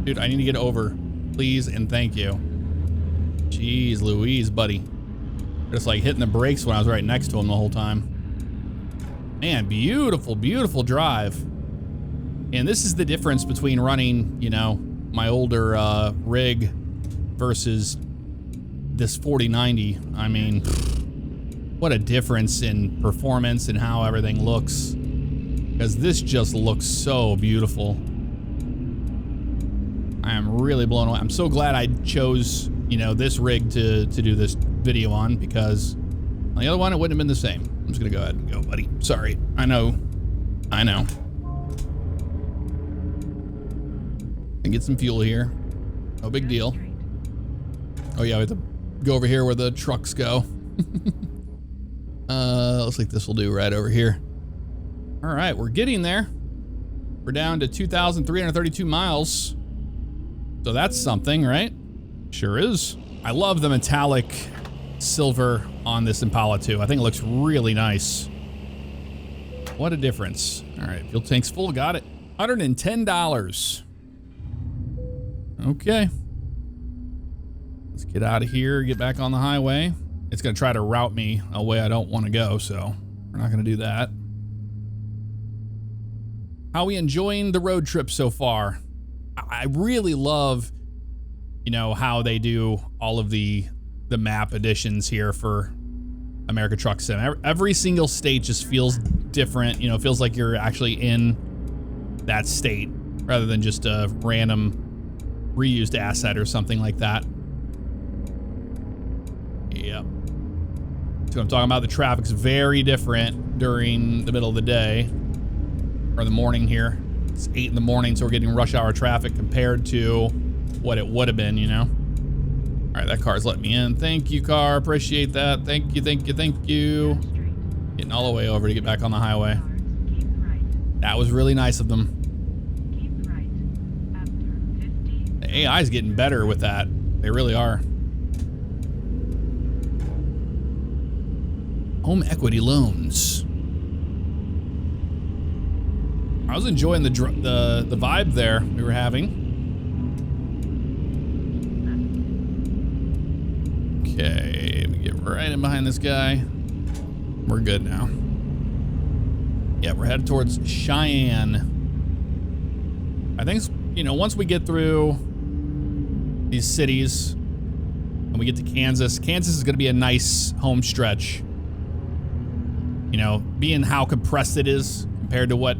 Dude, I need to get over, please and thank you. Jeez Louise, buddy. Just like hitting the brakes when I was right next to him the whole time. Man, beautiful, beautiful drive. And this is the difference between running, you know, my older rig versus this 4090. I mean, what a difference in performance and how everything looks. Because this just looks so beautiful. I am really blown away. I'm so glad I chose, you know, this rig to do this video on, because on the other one, it wouldn't have been the same. I'm just gonna go ahead and go, buddy. Sorry. I know. And get some fuel here. No big deal. Oh yeah, we have to go over here where the trucks go. Looks like this will do right over here. All right, we're getting there. We're down to 2,332 miles. So that's something, right? Sure is. I love the metallic silver on this Impala too. I think it looks really nice. What a difference. All right, fuel tank's full, got it. $110. Okay. Let's get out of here, get back on the highway. It's gonna try to route me a way I don't want to go, so we're not gonna do that. How are we enjoying the road trip so far? I really love, you know, how they do all of the map additions here for American Truck Sim. Every single state just feels different. You know, it feels like you're actually in that state rather than just a random reused asset or something like that. Yep. So I'm talking about, the traffic's very different during the middle of the day or the morning here. It's 8 in the morning, so we're getting rush hour traffic compared to what it would have been, you know? All right, that car's letting me in. Thank you, car. Appreciate that. Thank you, thank you, thank you. Getting all the way over to get back on the highway. That was really nice of them. The AI is getting better with that. They really are. Home equity loans. I was enjoying the vibe there we were having. Okay, let me get right in behind this guy. We're good now. Yeah, we're headed towards Cheyenne. I think, you know, once we get through these cities and we get to Kansas, Kansas is going to be a nice home stretch. You know, being how compressed it is compared to what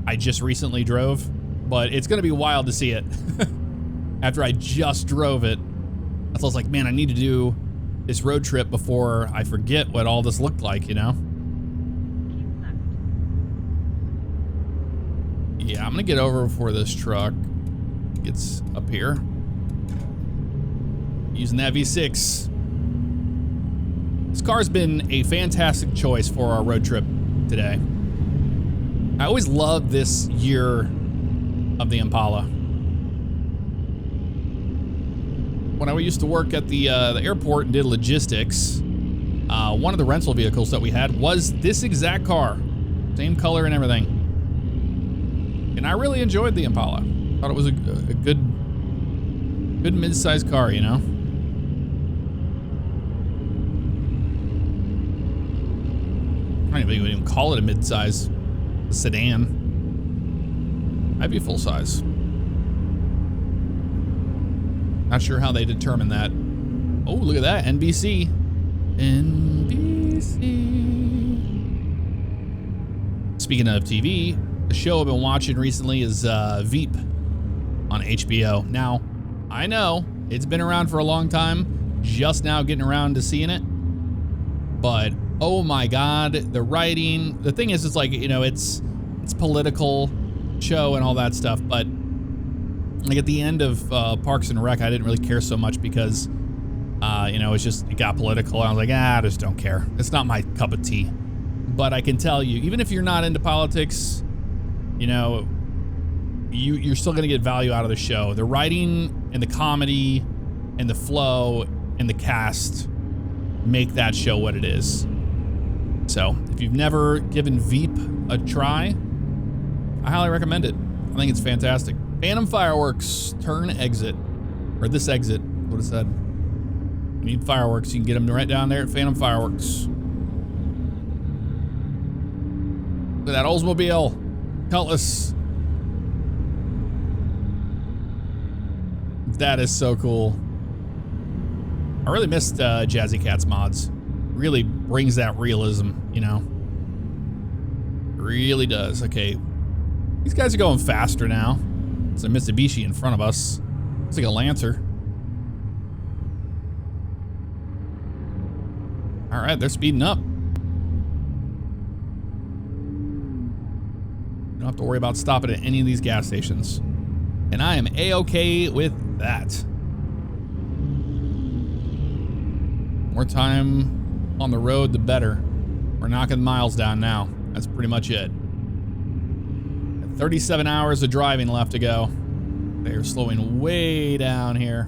I just recently drove, but it's going to be wild to see it. After I just drove it, I was like, man, I need to do this road trip before I forget what all this looked like, you know? Yeah, I'm gonna get over before this truck gets up here. Using that V6. This car's been a fantastic choice for our road trip today. I always loved this year of the Impala. When I used to work at the airport and did logistics, one of the rental vehicles that we had was this exact car. Same color and everything. And I really enjoyed the Impala. Thought it was a good mid-sized car, you know? I don't even call it a mid-size sedan. I'd be full size. Not sure how they determine that. Oh, look at that. NBC. Speaking of TV, the show I've been watching recently is Veep on HBO. Now, I know it's been around for a long time, just now getting around to seeing it. But oh my God, the writing. The thing is, it's like, you know, it's political show and all that stuff, but like at the end of Parks and Rec, I didn't really care so much because, you know, it got political. I was like, I just don't care. It's not my cup of tea. But I can tell you, even if you're not into politics, you know, you're still going to get value out of the show. The writing and the comedy and the flow and the cast make that show what it is. So if you've never given Veep a try, I highly recommend it. I think it's fantastic. Phantom fireworks, turn exit. Or this exit, what it said. You need fireworks, you can get them right down there at Phantom Fireworks. Look at that Oldsmobile. Cutlass. That is so cool. I really missed Jazzy Cat's mods. Really brings that realism, you know? Really does. Okay. These guys are going faster now. It's a Mitsubishi in front of us. It's like a Lancer. All right, they're speeding up. You don't have to worry about stopping at any of these gas stations. And I am A-okay with that. More time on the road, the better. We're knocking miles down now. That's pretty much it. 37 hours of driving left to go. They're slowing way down here.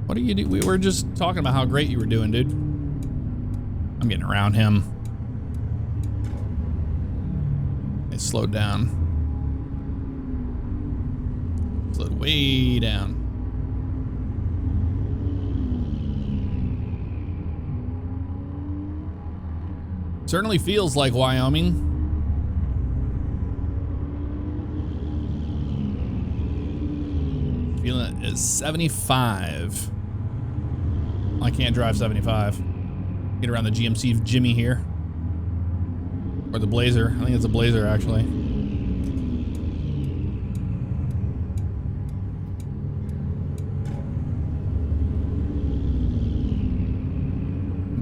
What do you do? We were just talking about how great you were doing, dude. I'm getting around him. It slowed down. Slowed way down. Certainly feels like Wyoming. Feeling it is 75. I can't drive 75. Get around the GMC Jimmy here. Or the Blazer. I think it's a Blazer actually.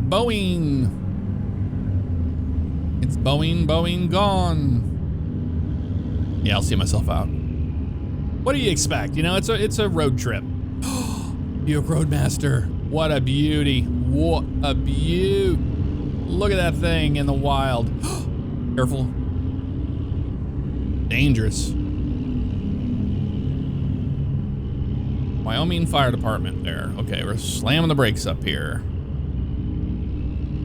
Boeing. It's Boeing, Boeing gone. Yeah, I'll see myself out. What do you expect? You know, it's a road trip. Buick Roadmaster. What a beauty. What a beaut. Look at that thing in the wild. Careful. Dangerous. Wyoming Fire Department there. Okay, we're slamming the brakes up here.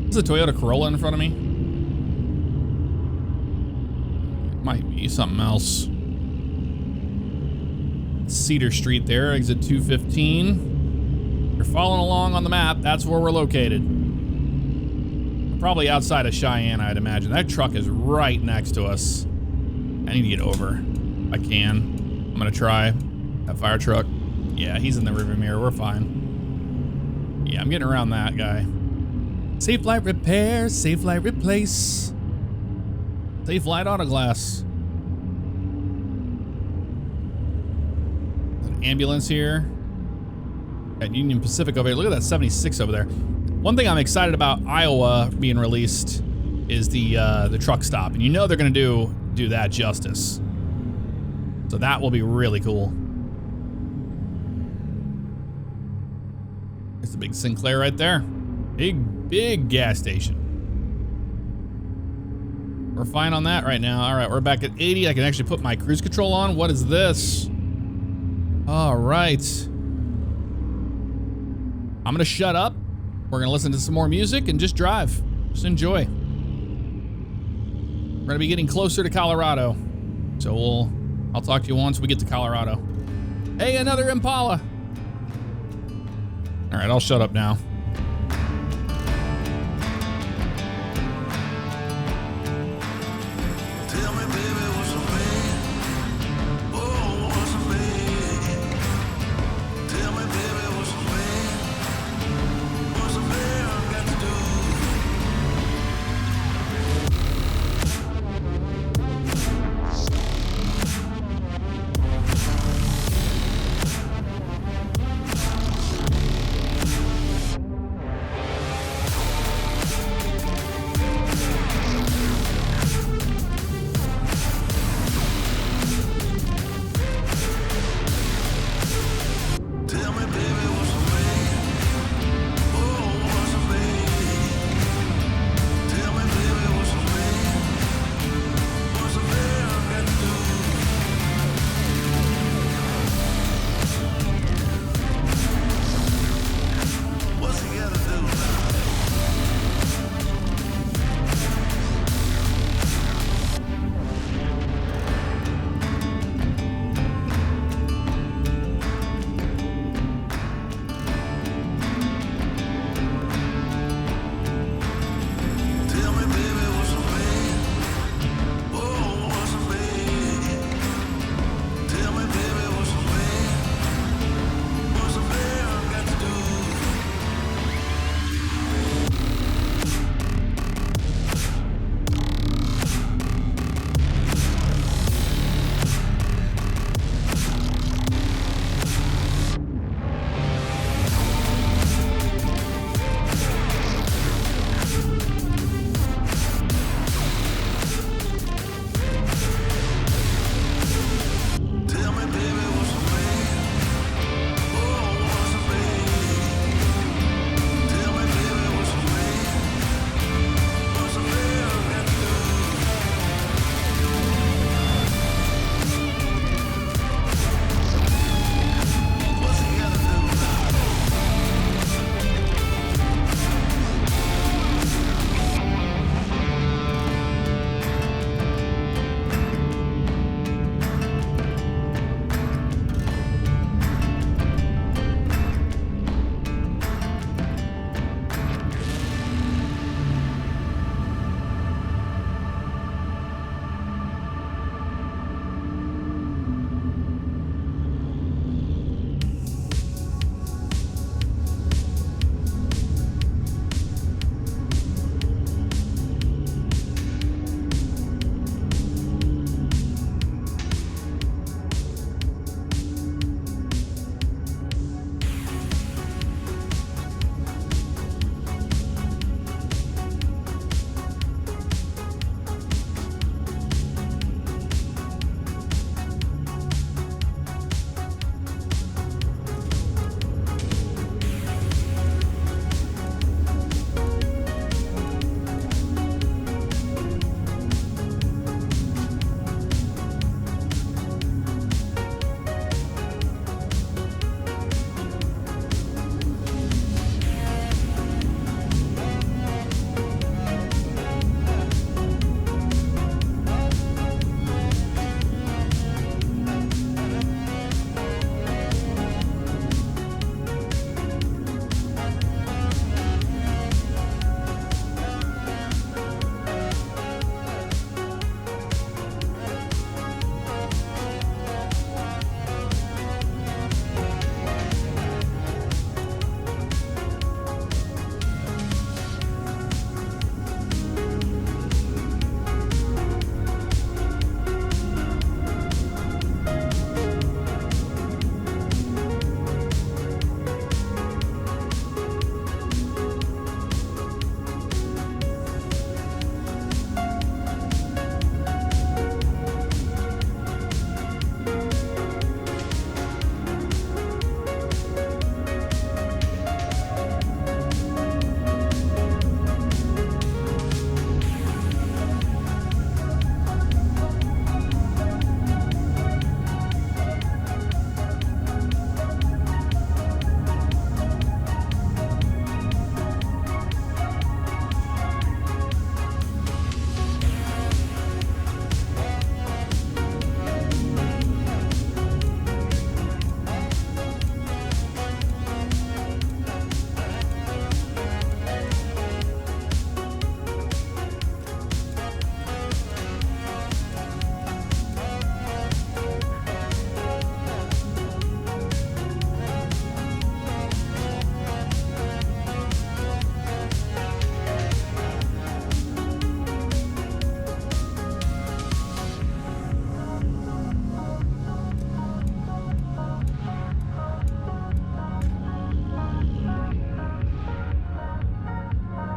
Is a Toyota Corolla in front of me? Might be something else. Cedar Street there, exit 215. You're following along on the map, that's where we're located. Probably outside of Cheyenne, I'd imagine. That truck is right next to us. I need to get over. I can. I'm gonna try. That fire truck. Yeah, he's in the rearview mirror, we're fine. Yeah, I'm getting around that guy. Safe light repair, safe light replace. Safe light auto glass. An ambulance here. At Union Pacific over here. Look at that 76 over there. One thing I'm excited about Iowa being released is the truck stop. And you know they're gonna do that justice. So that will be really cool. There's the big Sinclair right there. Big gas station. We're fine on that right now. All right, we're back at 80. I can actually put my cruise control on. What is this? All right. I'm gonna shut up. We're gonna listen to some more music and just drive. Just enjoy. We're gonna be getting closer to Colorado. So I'll talk to you once we get to Colorado. Hey, another Impala. All right, I'll shut up now.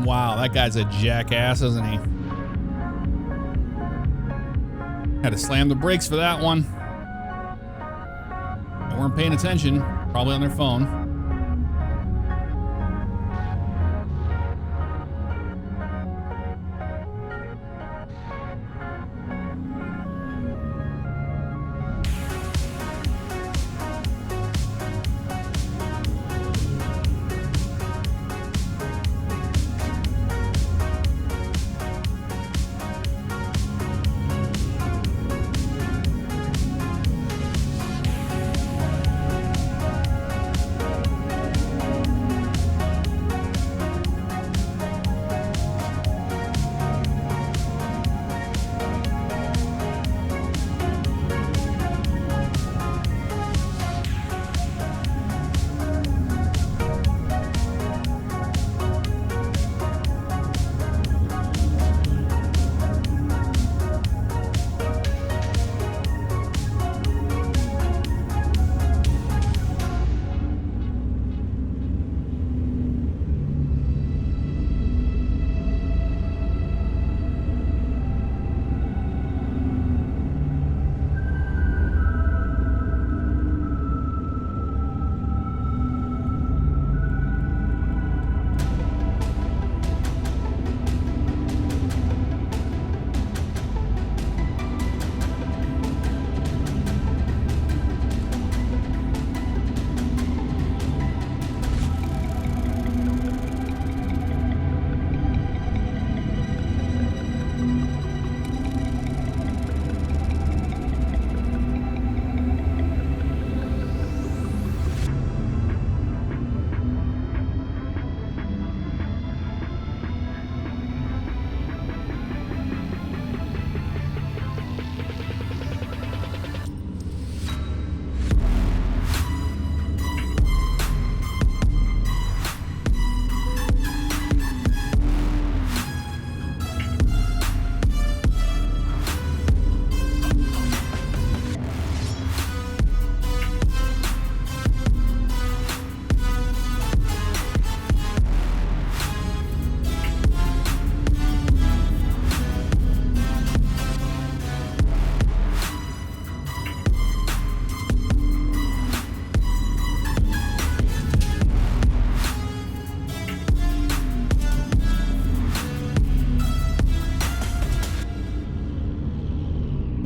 Wow, that guy's a jackass, isn't he? Had to slam the brakes for that one. They weren't paying attention, probably on their phone.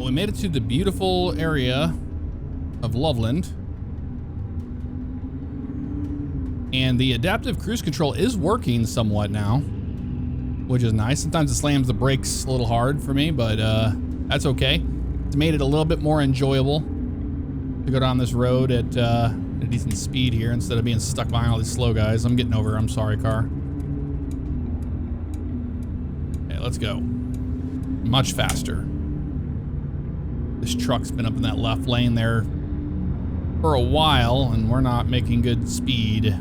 Well, we made it to the beautiful area of Loveland. And the adaptive cruise control is working somewhat now, which is nice. Sometimes it slams the brakes a little hard for me, but that's okay. It's made it a little bit more enjoyable to go down this road at a decent speed here instead of being stuck behind all these slow guys. I'm getting over. I'm sorry, car. Okay, let's go. Much faster. This truck's been up in that left lane there for a while, and we're not making good speed.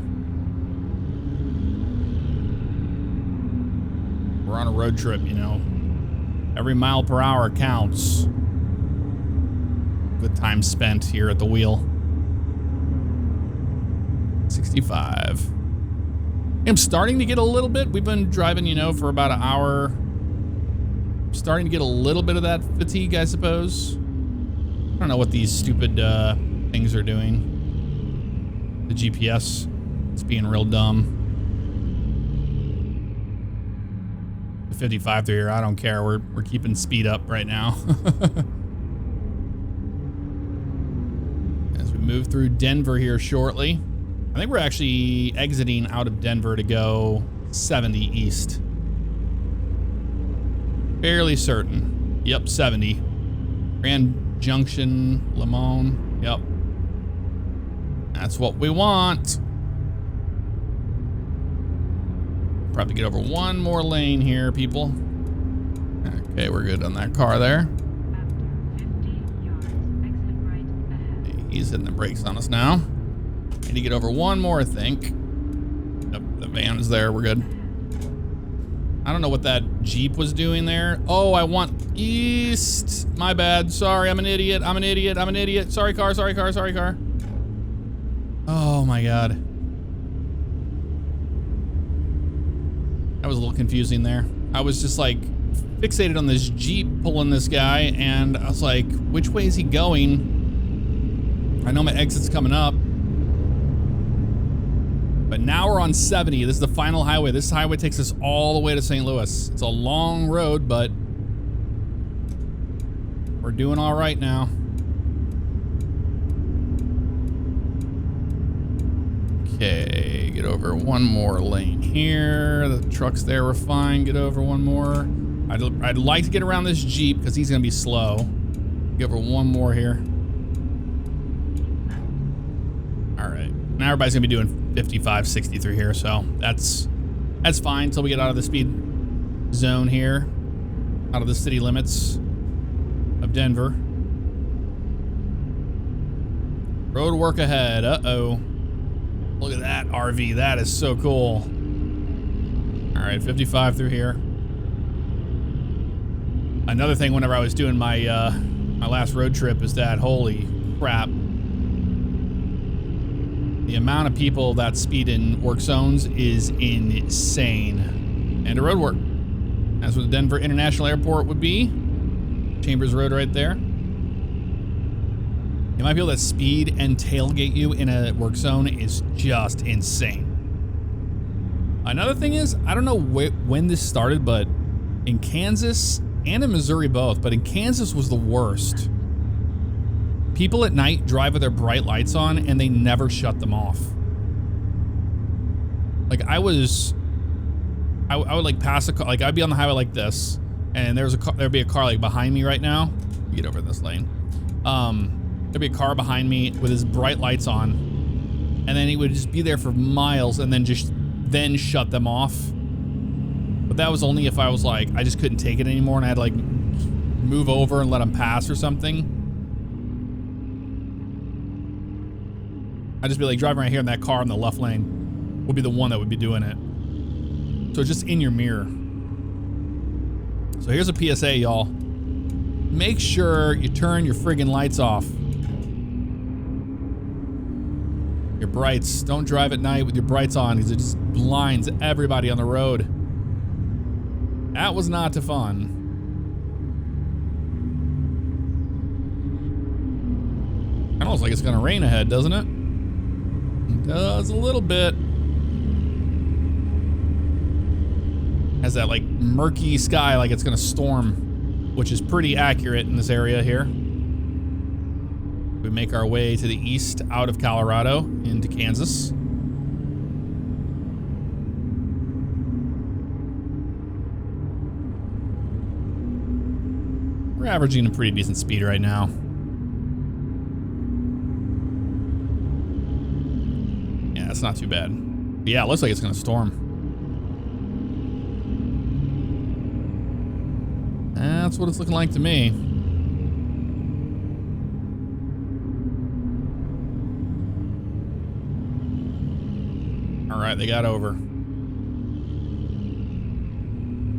We're on a road trip, you know. Every mile per hour counts. Good time spent here at the wheel. 65. I'm starting to get a little bit. We've been driving, you know, for about an hour. Starting to get a little bit of that fatigue, I suppose. I don't know what these stupid things are doing. The GPS, it's being real dumb. The 55 through here, I don't care. We're keeping speed up right now. As we move through Denver here shortly. I think we're actually exiting out of Denver to go 70 east. Fairly certain. Yep, 70. Grand Junction, Limon. Yep. That's what we want. Probably get over one more lane here, people. Okay, we're good on that car there. He's hitting the brakes on us now. Need to get over one more, I think. Yep, the van is there. We're good. I don't know what that Jeep was doing there. Oh, I want east. My bad. Sorry, I'm an idiot. I'm an idiot. I'm an idiot. Sorry, car. Sorry, car. Sorry, car. Oh, my God. That was a little confusing there. I was just like fixated on this Jeep pulling this guy, and I was like, which way is he going? I know my exit's coming up. But now we're on 70. This is the final highway. This highway takes us all the way to St. Louis. It's a long road, but we're doing all right now. Okay, get over one more lane here. The truck's there, we're fine. Get over one more. I'd like to get around this Jeep because he's gonna be slow. Get over one more here. All right, now everybody's gonna be doing 55, 60 through here, so that's fine until we get out of the speed zone here, out of the city limits of Denver. Road work ahead. Uh-oh. Look at that RV. That is so cool. All right, 55 through here. Another thing whenever I was doing my my last road trip is that, holy crap, the amount of people that speed in work zones is insane. And a road work. That's what the Denver International Airport would be. Chambers Road right there. The amount of people that speed and tailgate you in a work zone is just insane. Another thing is, I don't know when this started, but in Kansas and in Missouri both, but in Kansas was the worst. People at night drive with their bright lights on and they never shut them off. Like I would like pass a car, like I'd be on the highway like this, and there'd be a car like behind me right now. Get over this lane. There'd be a car behind me with his bright lights on, and then he would just be there for miles and then shut them off. But that was only if I was like, I just couldn't take it anymore and I had to like move over and let him pass or something. I'd just be like driving right here, and that car in the left lane would be the one that would be doing it. So just in your mirror. So here's a PSA, y'all. Make sure you turn your friggin' lights off. Your brights. Don't drive at night with your brights on because it just blinds everybody on the road. That was not too fun. Kind of looks like it's gonna rain ahead, doesn't it? It does a little bit. Has that like murky sky like it's gonna storm, which is pretty accurate in this area here. We make our way to the east out of Colorado into Kansas. We're averaging a pretty decent speed right now. Yeah, it's not too bad. But yeah, it looks like it's gonna storm. That's what it's looking like to me. All right, they got over.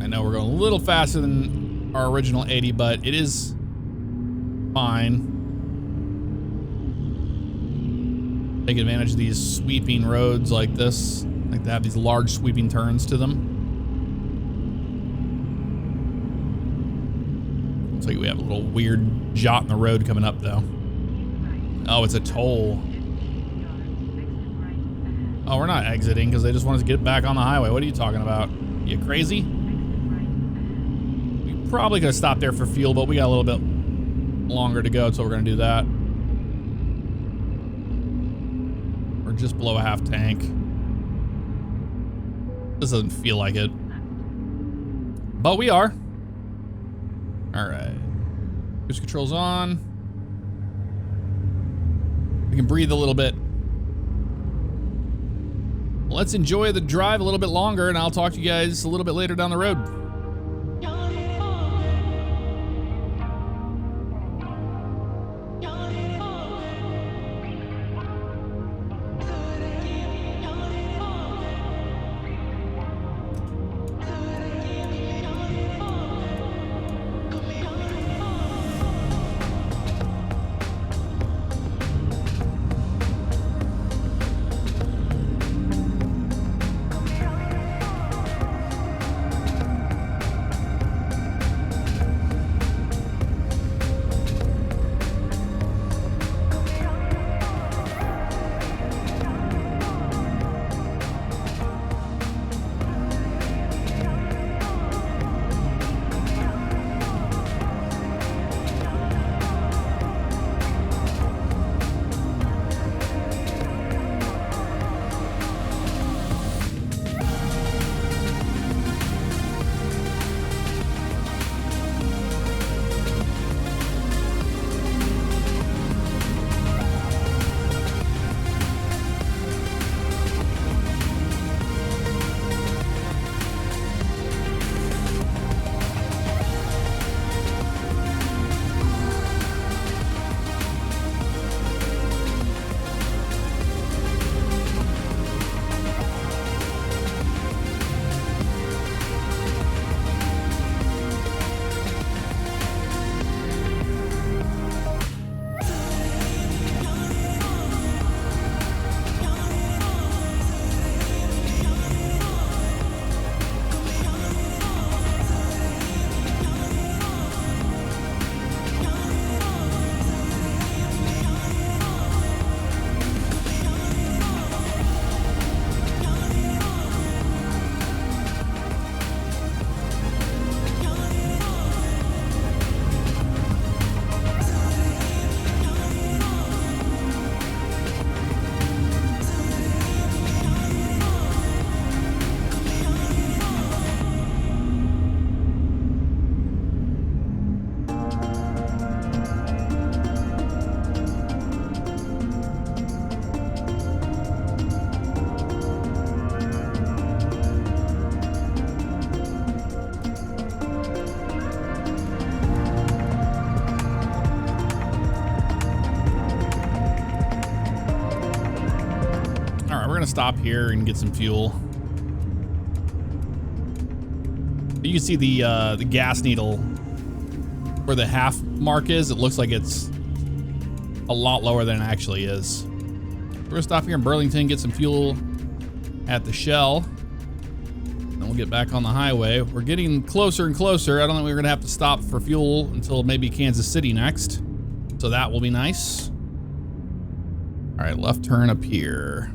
I know we're going a little faster than our original 80, but it is fine. Take advantage of these sweeping roads like this. Like they have these large sweeping turns to them. Looks like we have a little weird jot in the road coming up though. Oh, it's a toll. Oh, we're not exiting because they just want us to get back on the highway. What are you talking about? You crazy? We probably could have stopped there for fuel, but we got a little bit longer to go, so we're going to do that. We're just below a half tank. This doesn't feel like it. But we are. All right. Cruise control's on. We can breathe a little bit. Let's enjoy the drive a little bit longer, and I'll talk to you guys a little bit later down the road. gonna stop here and get some fuel. You can see the gas needle where the half mark is. It looks like it's a lot lower than it actually is. We're gonna stop here in Burlington, get some fuel at the Shell. Then we'll get back on the highway. We're getting closer and closer. I don't think we're gonna have to stop for fuel until maybe Kansas City next. So that will be nice. All right, left turn up here.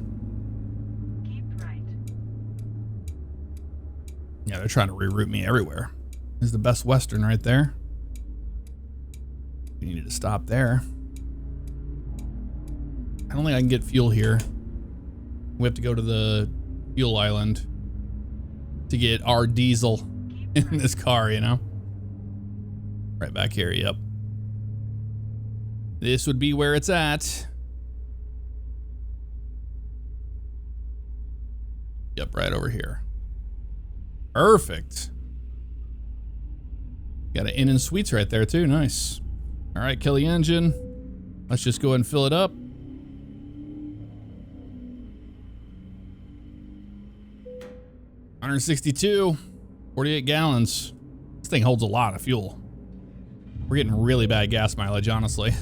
Keep right.
Yeah, they're trying to reroute me everywhere. There's the Best Western right there. We needed to stop there. I don't think I can get fuel here. We have to go to the fuel island to get our diesel in this car, you know? Right back here, yep. This would be where it's at. Yep, right over here. Perfect. Got an Inn and Suites right there too, nice. All right, kill the engine. Let's just go ahead and fill it up. $162, 48 gallons. This thing holds a lot of fuel. We're getting really bad gas mileage, honestly.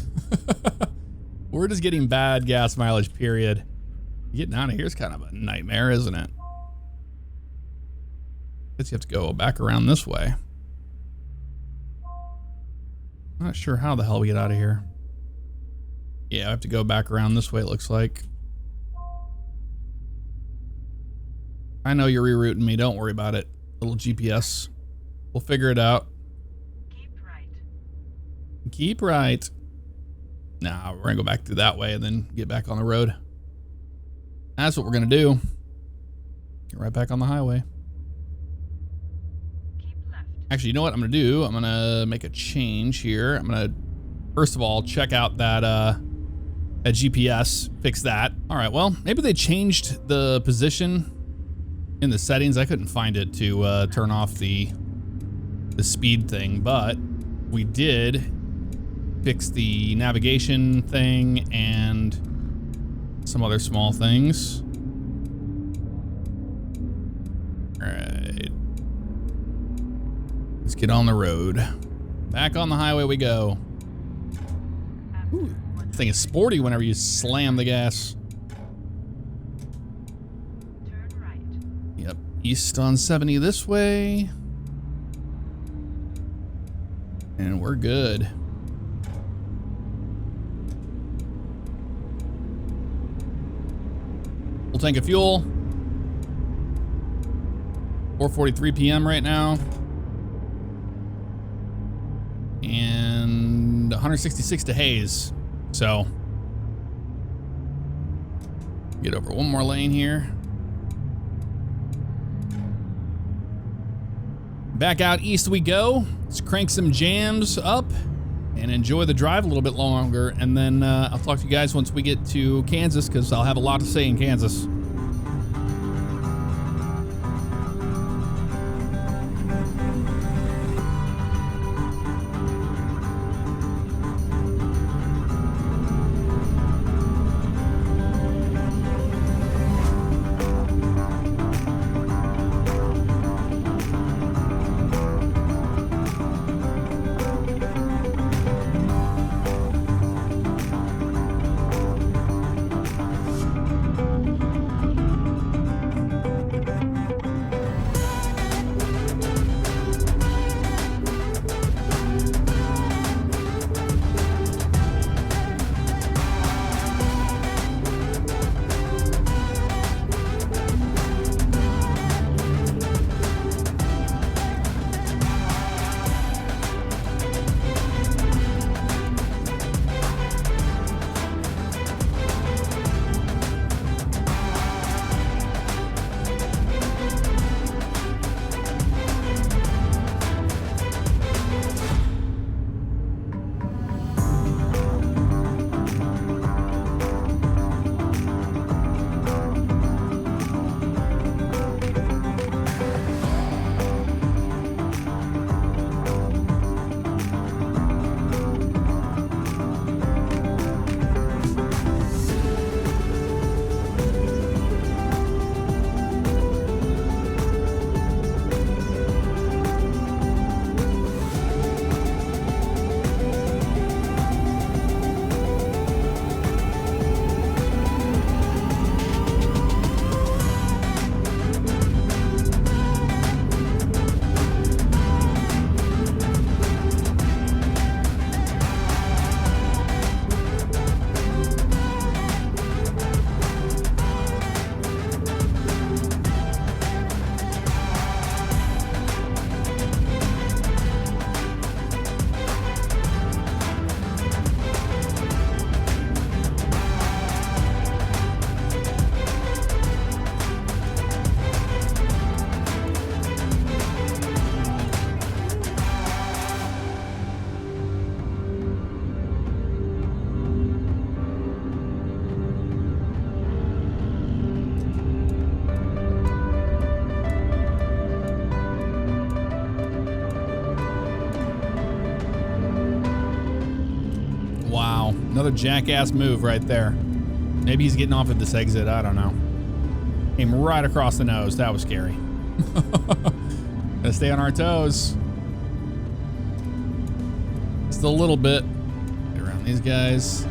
We're just getting bad gas mileage, period. Getting out of here is kind of a nightmare, isn't it? Guess you have to go back around this way. Not sure how the hell we get out of here. Yeah, I have to go back around this way, it looks like. I know you're rerouting me, don't worry about it. Little GPS. We'll figure it out.
Keep right.
Keep right. Nah, we're gonna go back through that way and then get back on the road. That's what we're gonna do. Get right back on the highway.
Keep left.
Actually, you know what I'm gonna do? I'm gonna make a change here. I'm gonna, first of all, check out that GPS, fix that. All right, well, maybe they changed the position in the settings. I couldn't find it to turn off the speed thing, but we did fix the navigation thing and some other small things. All right, let's get on the road. Back on the highway we go. Ooh, this thing is sporty whenever you slam the gas.
Turn right.
Yep, east on 70 this way. And we're good. Full tank of fuel. 4:43 p.m. right now. And 166 to Hayes. So get over one more lane here. Back out east we go. Let's crank some jams up and enjoy the drive a little bit longer. And then I'll talk to you guys once we get to Kansas, because I'll have a lot to say in Kansas. a jackass move right there. Maybe he's getting off at this exit. I don't know. Came right across the nose. That was scary. Gotta stay on our toes. Just a little bit. Get around these guys.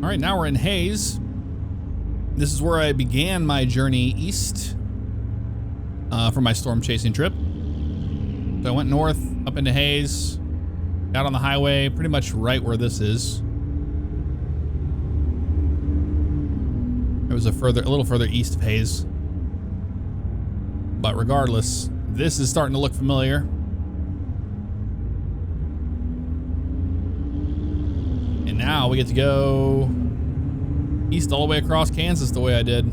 All right, now we're in Hayes. This is where I began my journey east for my storm chasing trip. So I went north up into Hayes, got on the highway, pretty much right where this is. It was a little further east of Hayes. But regardless, this is starting to look familiar. And now we get to go east all the way across Kansas the way I did.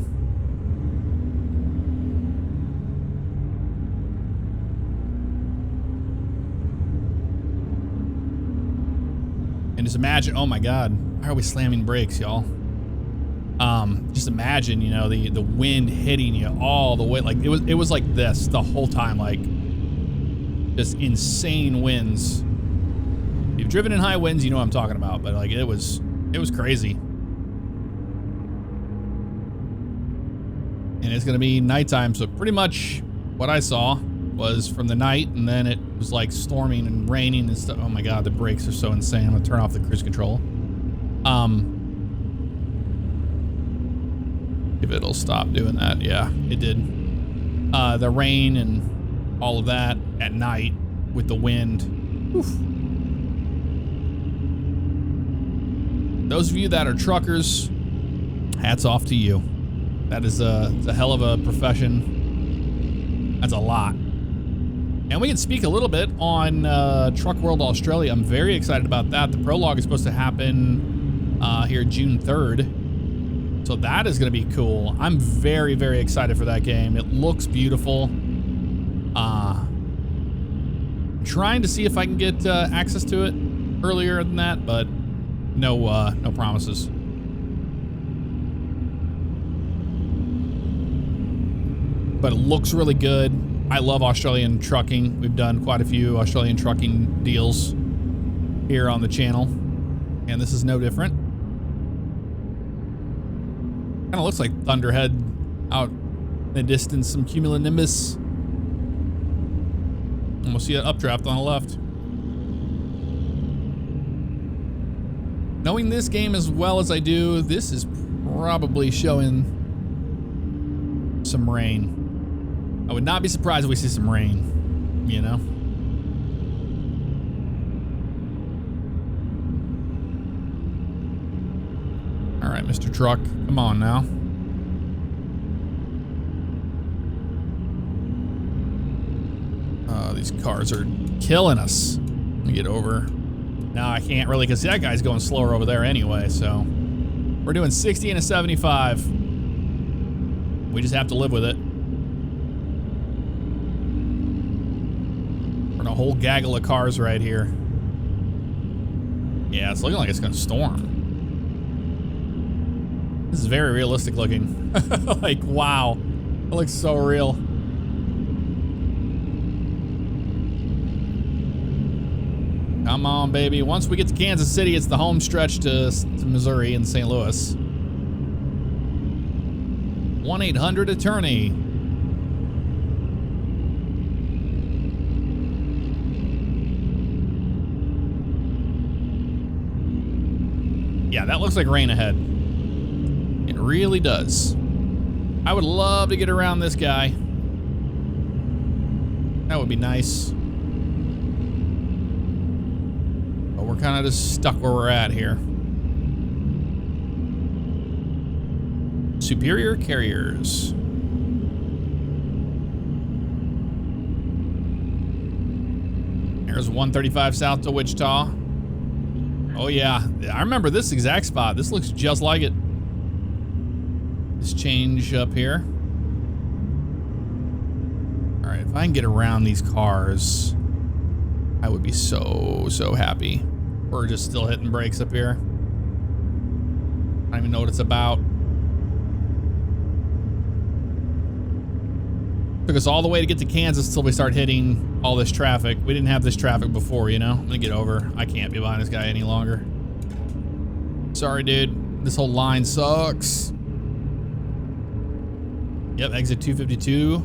And just imagine, oh my God, why are we slamming brakes, y'all? Just imagine, you know, the wind hitting you all the way. Like it was like this the whole time, like just insane winds. If you've driven in high winds, you know what I'm talking about, but like it was crazy. And it's gonna be nighttime, so pretty much what I saw was from the night, and then it was like storming and raining and stuff. Oh my God, the brakes are so insane. I'm gonna turn off the cruise control. If it'll stop doing that. Yeah, it did. The rain and all of that at night with the wind. Oof. Those of you that are truckers, hats off to you. That is it's a hell of a profession. That's a lot. And we can speak a little bit on Truck World Australia. I'm very excited about that. The prologue is supposed to happen here June 3rd. So that is going to be cool. I'm very, very excited for that game. It looks beautiful. Trying to see if I can get access to it earlier than that, but no promises. But it looks really good. I love Australian trucking. We've done quite a few Australian trucking deals here on the channel, and this is no different. Kind of looks like Thunderhead out in the distance, some cumulonimbus. And we'll see an updraft on the left. Knowing this game as well as I do, this is probably showing some rain. I would not be surprised if we see some rain, you know? All right, Mr. Truck, come on now. These cars are killing us. Let me get over. No, I can't really, because that guy's going slower over there anyway, so. We're doing 60 and a 75. We just have to live with it. We're in a whole gaggle of cars right here. Yeah, it's looking like it's gonna storm. This is very realistic looking. Like, wow. It looks so real. Come on, baby. Once we get to Kansas City, it's the home stretch to Missouri and St. Louis. 1-800-ATTORNEY. Yeah, that looks like rain ahead. It really does. I would love to get around this guy. That would be nice. But we're kind of just stuck where we're at here. Superior Carriers. There's 135 south to Wichita. Oh yeah, I remember this exact spot. This looks just like it. This change up here. All right, if I can get around these cars, I would be so happy. We're just still hitting brakes up here. I don't even know what it's about. Took us all the way to get to Kansas until we start hitting all this traffic. We didn't have this traffic before, you know? I'm gonna get over. I can't be behind this guy any longer. Sorry, dude. This whole line sucks. Yep, exit 252.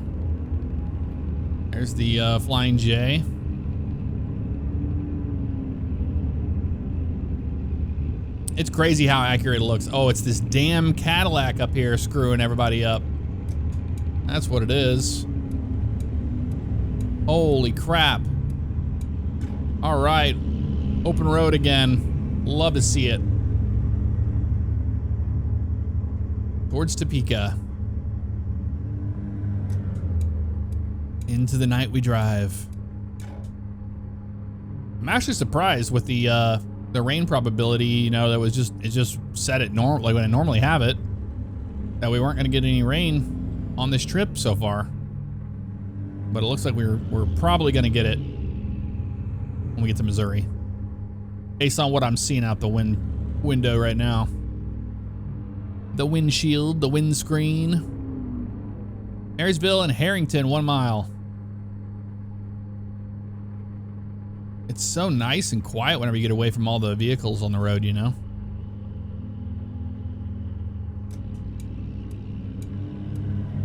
There's the Flying J. It's crazy how accurate it looks. Oh, it's this damn Cadillac up here screwing everybody up. That's what it is. Holy crap. All right. Open road again. Love to see it. Towards Topeka. Into the night we drive. I'm actually surprised with the rain probability, you know, that was just, it just set it normal, like when I normally have it, that we weren't going to get any rain on this trip so far. But it looks like we're probably going to get it when we get to Missouri, based on what I'm seeing out the window right now. The windshield, the windscreen. Marysville and Harrington, 1 mile. It's so nice and quiet whenever you get away from all the vehicles on the road, you know?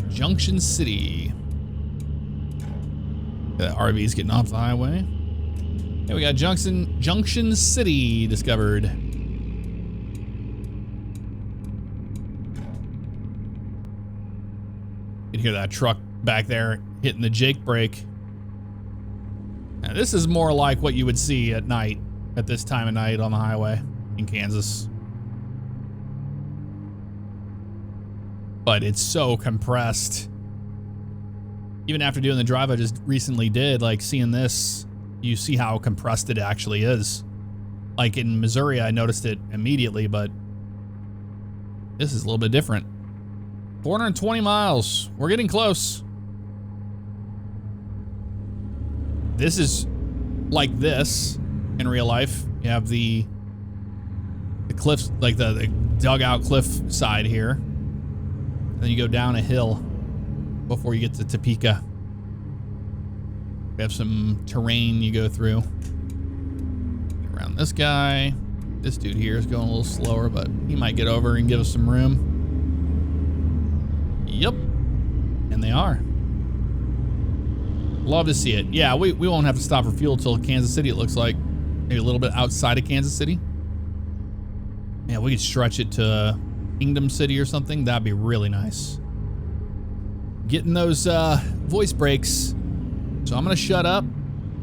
Junction City. The RV's getting off the highway. Hey, we got Junction City discovered. hear that truck back there hitting the Jake brake. Now, this is more like what you would see at night, at this time of night on the highway in Kansas. But it's so compressed. Even after doing the drive I just recently did, like seeing this, you see how compressed it actually is. Like in Missouri, I noticed it immediately, but this is a little bit different. 420 miles. We're getting close. This is like this in real life. You have the cliffs, like the dugout cliff side here. Then you go down a hill before you get to Topeka. We have some terrain you go through. Around this guy. This dude here is going a little slower, but he might get over and give us some room. Yep. And they are. Love to see it. Yeah, we won't have to stop for fuel till Kansas City, it looks like. Maybe a little bit outside of Kansas City. Yeah, we could stretch it to Kingdom City or something. That'd be really nice. Getting those voice breaks. So I'm going to shut up.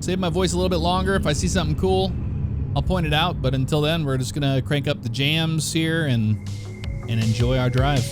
Save my voice a little bit longer. If I see something cool, I'll point it out. But until then, we're just going to crank up the jams here and enjoy our drive.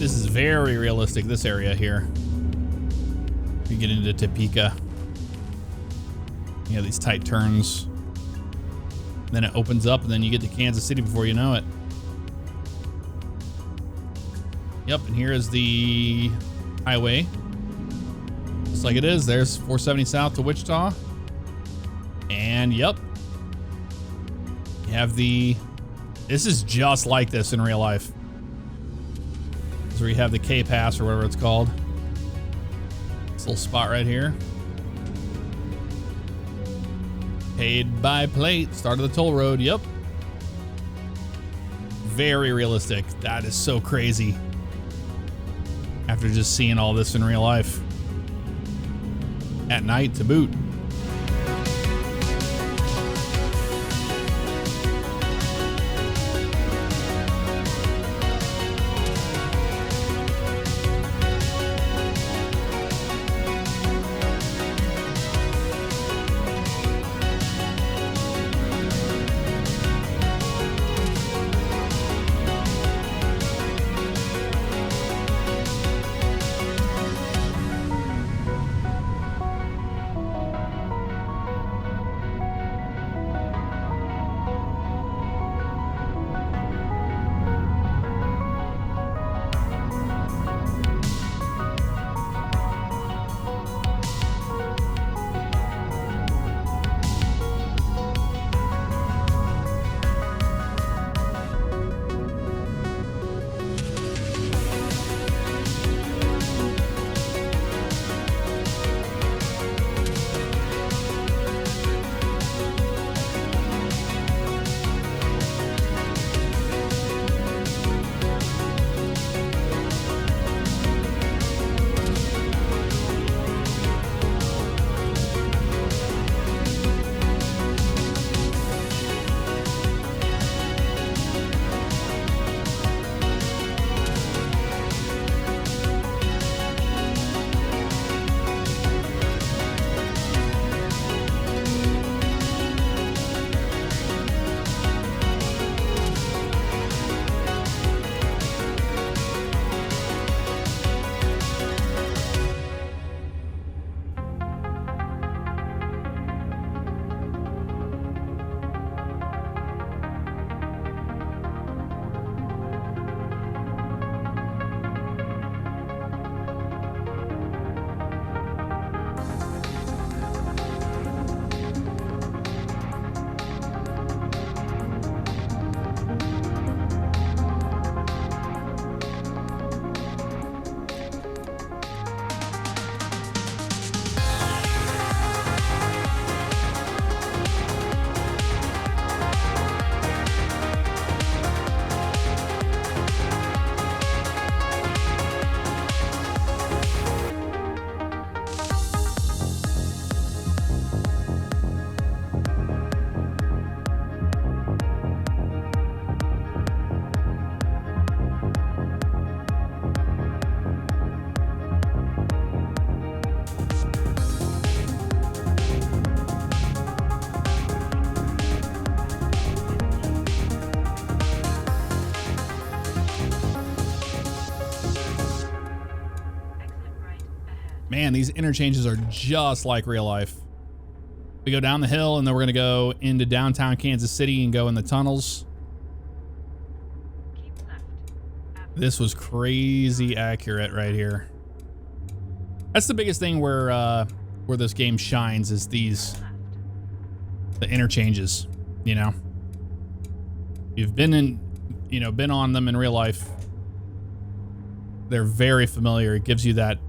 This is very realistic, this area here. You get into Topeka. You have these tight turns. Then it opens up and then you get to Kansas City before you know it. Yep, and here is the highway. Just like it is. There's 470 south to Wichita. And yep. You have the... This is just like this in real life. This is where you have the K-Pass or whatever it's called. This little spot right here. Paid by plate. Start of the toll road. Yep. Very realistic. That is so crazy. After just seeing all this in real life. At night to boot. Man, these interchanges are just like real life. We go down the hill and then we're gonna go into downtown Kansas City and go in the tunnels.
Keep left.
This was crazy accurate right here. That's the biggest thing where this game shines is the interchanges, you know. You've been on them in real life. They're very familiar. It gives you that,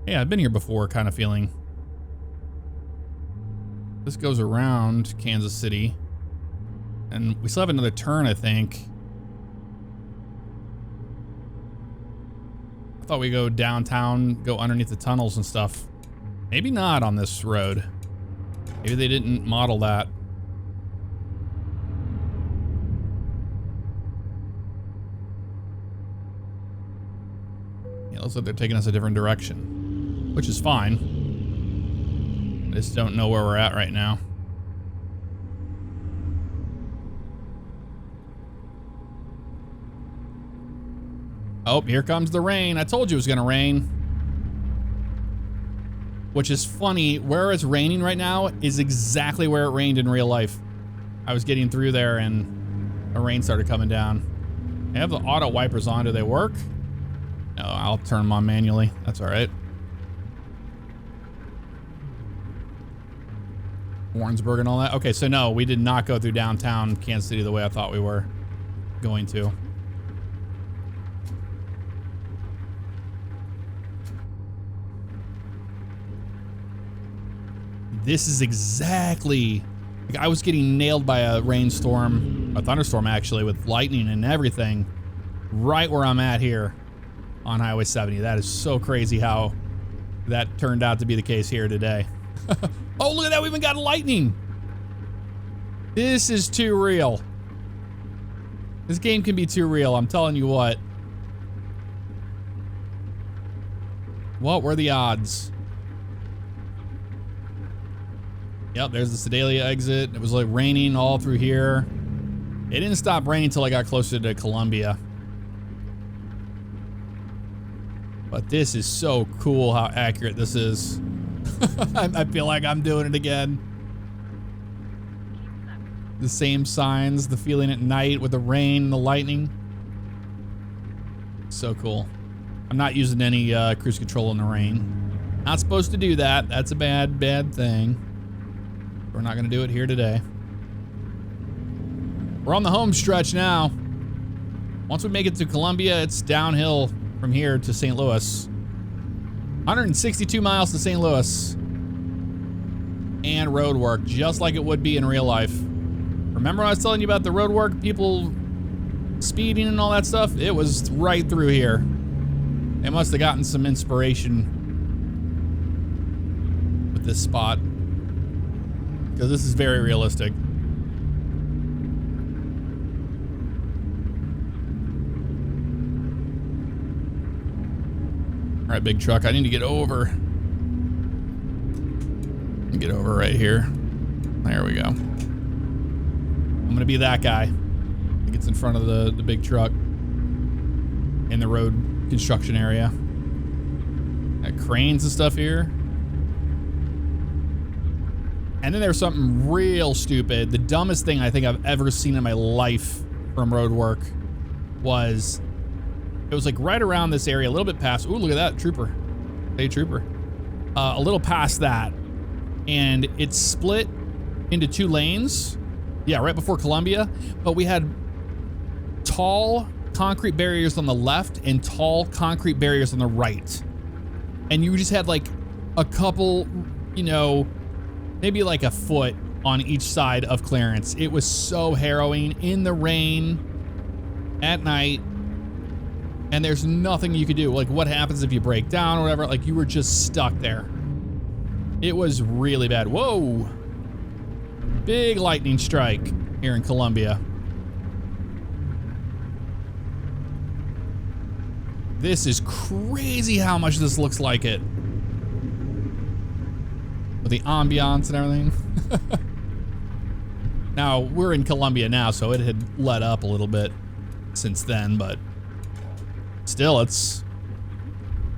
yeah, I've been here before kind of feeling. This goes around Kansas City. And we still have another turn, I think. I thought we go downtown, go underneath the tunnels and stuff. Maybe not on this road. Maybe they didn't model that. Yeah, looks like they're taking us a different direction, which is fine. I just don't know where we're at right now. Oh, here comes the rain. I told you it was going to rain. Which is funny. Where it's raining right now is exactly where it rained in real life. I was getting through there and the rain started coming down. I have the auto wipers on. Do they work? No, I'll turn them on manually. That's all right. Warrensburg and all that. Okay, so no, we did not go through downtown Kansas City the way I thought we were going to. This is exactly, like I was getting nailed by a rainstorm, a thunderstorm actually, with lightning and everything, right where I'm at here on Highway 70. That is so crazy how that turned out to be the case here today. Oh, look at that. We even got lightning. This is too real. This game can be too real. I'm telling you what. What were the odds? Yep, there's the Sedalia exit. It was like raining all through here. It didn't stop raining until I got closer to Columbia. But this is so cool how accurate this is. I feel like I'm doing it again. The same signs, the feeling at night with the rain, the lightning. So cool. I'm not using any cruise control in the rain. Not supposed to do that. That's a bad, bad thing. We're not going to do it here today. We're on the home stretch now. Once we make it to Columbia, it's downhill from here to St. Louis. 162 miles to St. Louis. And road work, just like it would be in real life. Remember I was telling you about the road work, people speeding and all that stuff? It was right through here. They must have gotten some inspiration with this spot. Because this is very realistic. All right, big truck. I need to get over. Get over right here. There we go. I'm gonna be that guy that gets in front of the big truck in the road construction area. Got cranes and stuff here. And then there's something real stupid. The dumbest thing I think I've ever seen in my life from road work was, it was like right around this area, a little bit past. Ooh, look at that, trooper. Hey, trooper. A little past that. And it's split into two lanes. Yeah, right before Columbia. But we had tall concrete barriers on the left and tall concrete barriers on the right. And you just had like a couple, you know, maybe like a foot on each side of clearance. It was so harrowing in the rain at night. And there's nothing you could do. Like, what happens if you break down or whatever? Like, you were just stuck there. It was really bad. Whoa. Big lightning strike here in Columbia. This is crazy how much this looks like it. With the ambiance and everything. Now, we're in Columbia now, so it had let up a little bit since then, but still, it's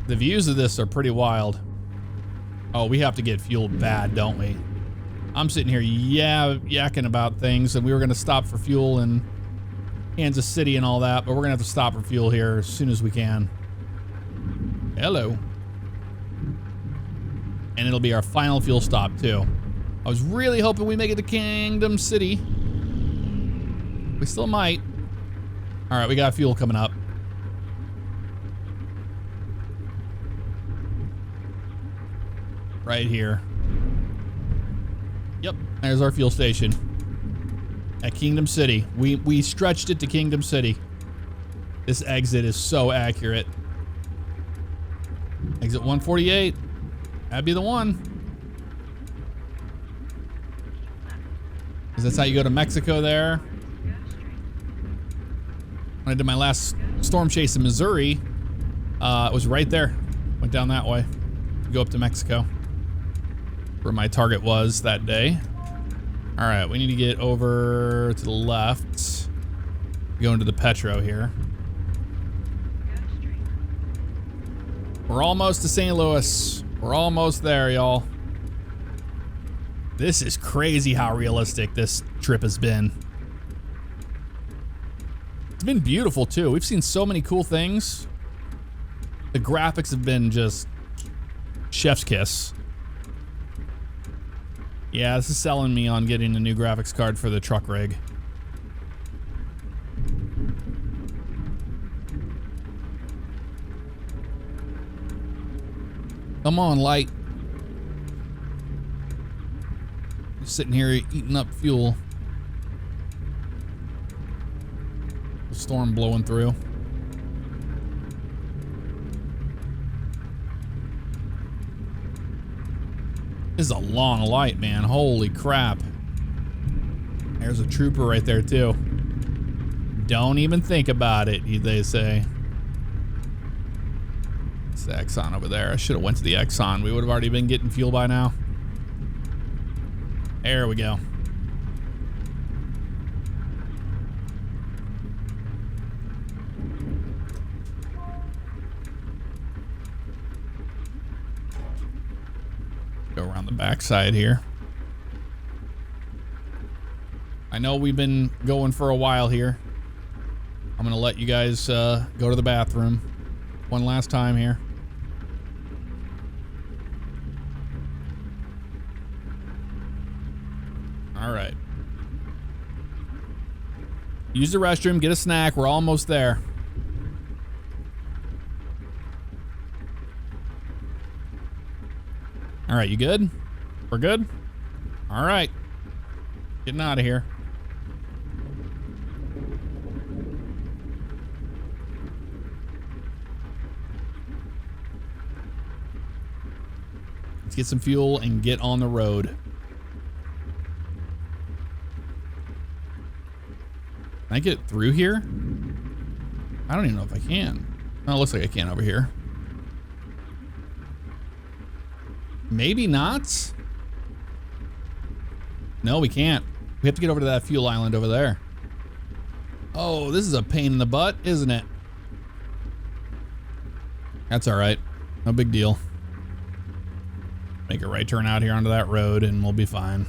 The views of this are pretty wild. Oh, we have to get fuel bad, don't we? I'm sitting here yakking about things, and we were going to stop for fuel in Kansas City and all that, but we're going to have to stop for fuel here as soon as we can. Hello. And it'll be our final fuel stop, too. I was really hoping we make it to Kingdom City. We still might. All right, we got fuel coming up. Right here. Yep, there's our fuel station at Kingdom City. We stretched it to Kingdom City. This exit is so accurate. Exit 148. That'd be the one. Because that's how you go to Mexico there. When I did my last storm chase in Missouri, it was right there. Went down that way. Go up to Mexico. Where my target was that day. All right, we need to get over to the left. Go into the Petro here. We're almost to St. Louis. We're almost there, y'all. This is crazy how realistic this trip has been. It's been beautiful too. We've seen so many cool things. The graphics have been just chef's kiss. Yeah, this is selling me on getting a new graphics card for the truck rig. Come on, light. Just sitting here eating up fuel. The storm blowing through. This is a long light, man. Holy crap. There's a trooper right there, too. Don't even think about it, they say. It's the Exxon over there. I should have went to the Exxon. We would have already been getting fuel by now. There we go. Go around the backside here. I know we've been going for a while here. I'm gonna let you guys go to the bathroom one last time here. All right. Use the restroom, get a snack. We're almost there. All right, you good? We're good? All right. Getting out of here. Let's get some fuel and get on the road. Can I get through here? I don't even know if I can. Oh, it looks like I can over here. Maybe not. No, we can't. We have to get over to that fuel island over there. Oh, this is a pain in the butt, isn't it? That's all right. No big deal. Make a right turn out here onto that road and we'll be fine.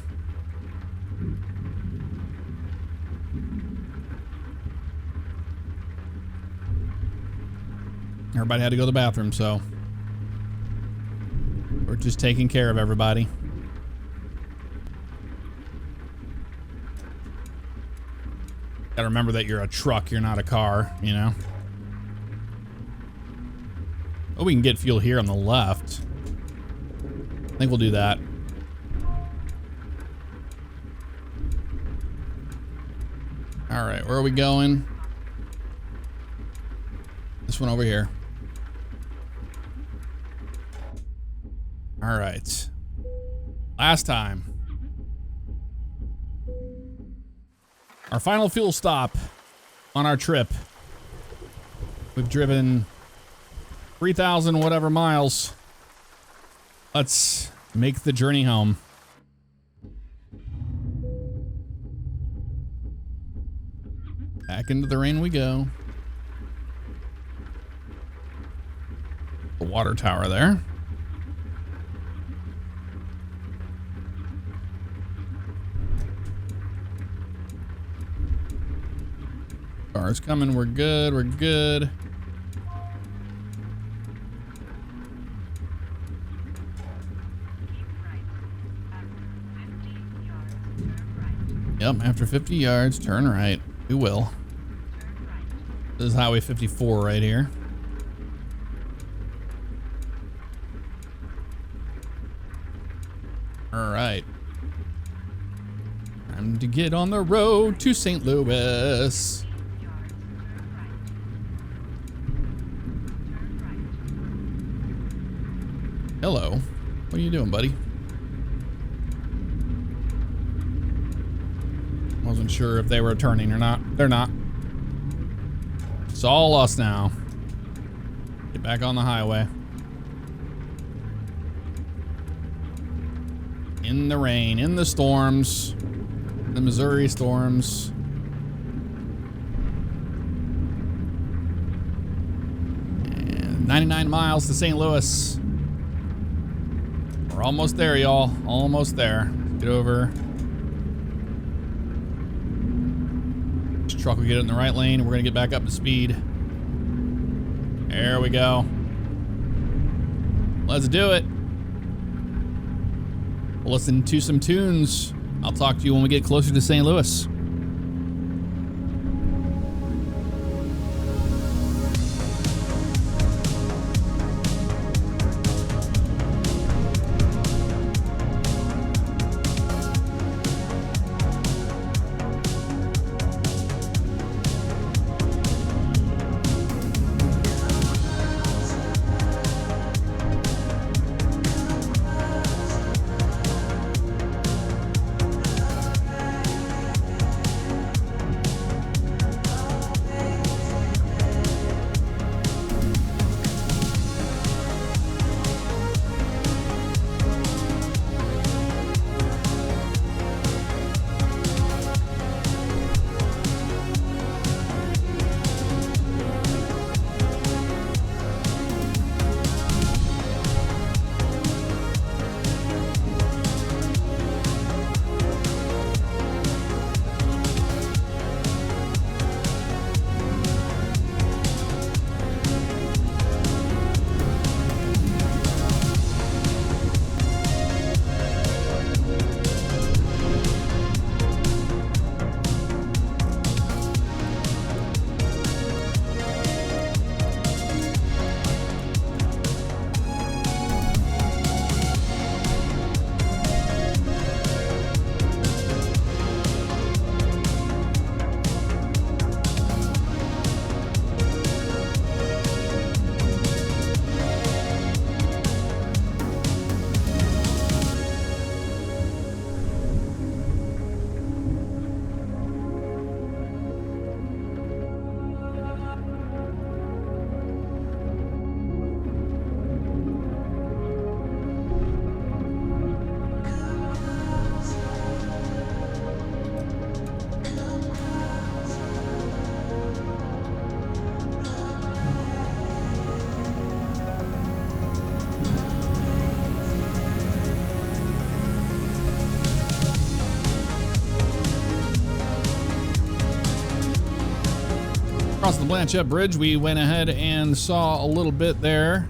Everybody had to go to the bathroom, so we're just taking care of everybody. Gotta remember that you're a truck, you're not a car, you know? Oh, we can get fuel here on the left. I think we'll do that. All right, where are we going? This one over here. All right. Last time. Our final fuel stop on our trip. We've driven 3,000 whatever miles. Let's make the journey home. Back into the rain we go. The water tower there. Car's coming. We're good. We're good. Yep, after 50 yards, turn right. We will. This is Highway 54 right here. All right. Time to get on the road to St. Louis. Hello. What are you doing, buddy? Wasn't sure if they were turning or not. They're not. It's all us now. Get back on the highway. In the rain, in the storms, the Missouri storms. And 99 miles to St. Louis. We're almost there, y'all. Almost there. Get over. This truck will get in the right lane. We're going to get back up to speed. There we go. Let's do it. We'll listen to some tunes. I'll talk to you when we get closer to St. Louis. Across the Blanchette Bridge, we went ahead and saw a little bit there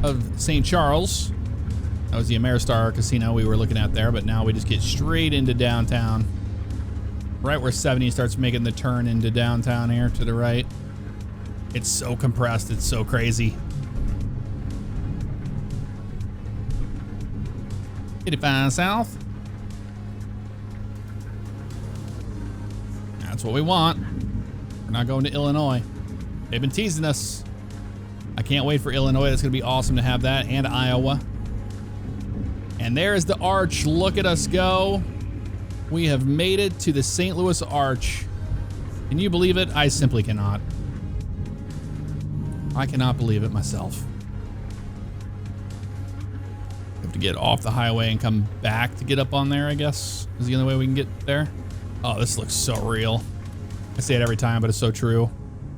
of St. Charles. That was the Ameristar Casino we were looking at there, but now we just get straight into downtown. Right where 70 starts making the turn into downtown here to the right. It's so compressed, it's so crazy. 85 south. That's what we want. We're not going to Illinois. They've been teasing us. I can't wait for Illinois. That's going to be awesome to have that, and Iowa. And there's the arch. Look at us go. We have made it to the St. Louis Arch. Can you believe it? I simply cannot. I cannot believe it myself. We have to get off the highway and come back to get up on there, I guess, is the only way we can get there. Oh, this looks so real. I say it every time, but it's so true.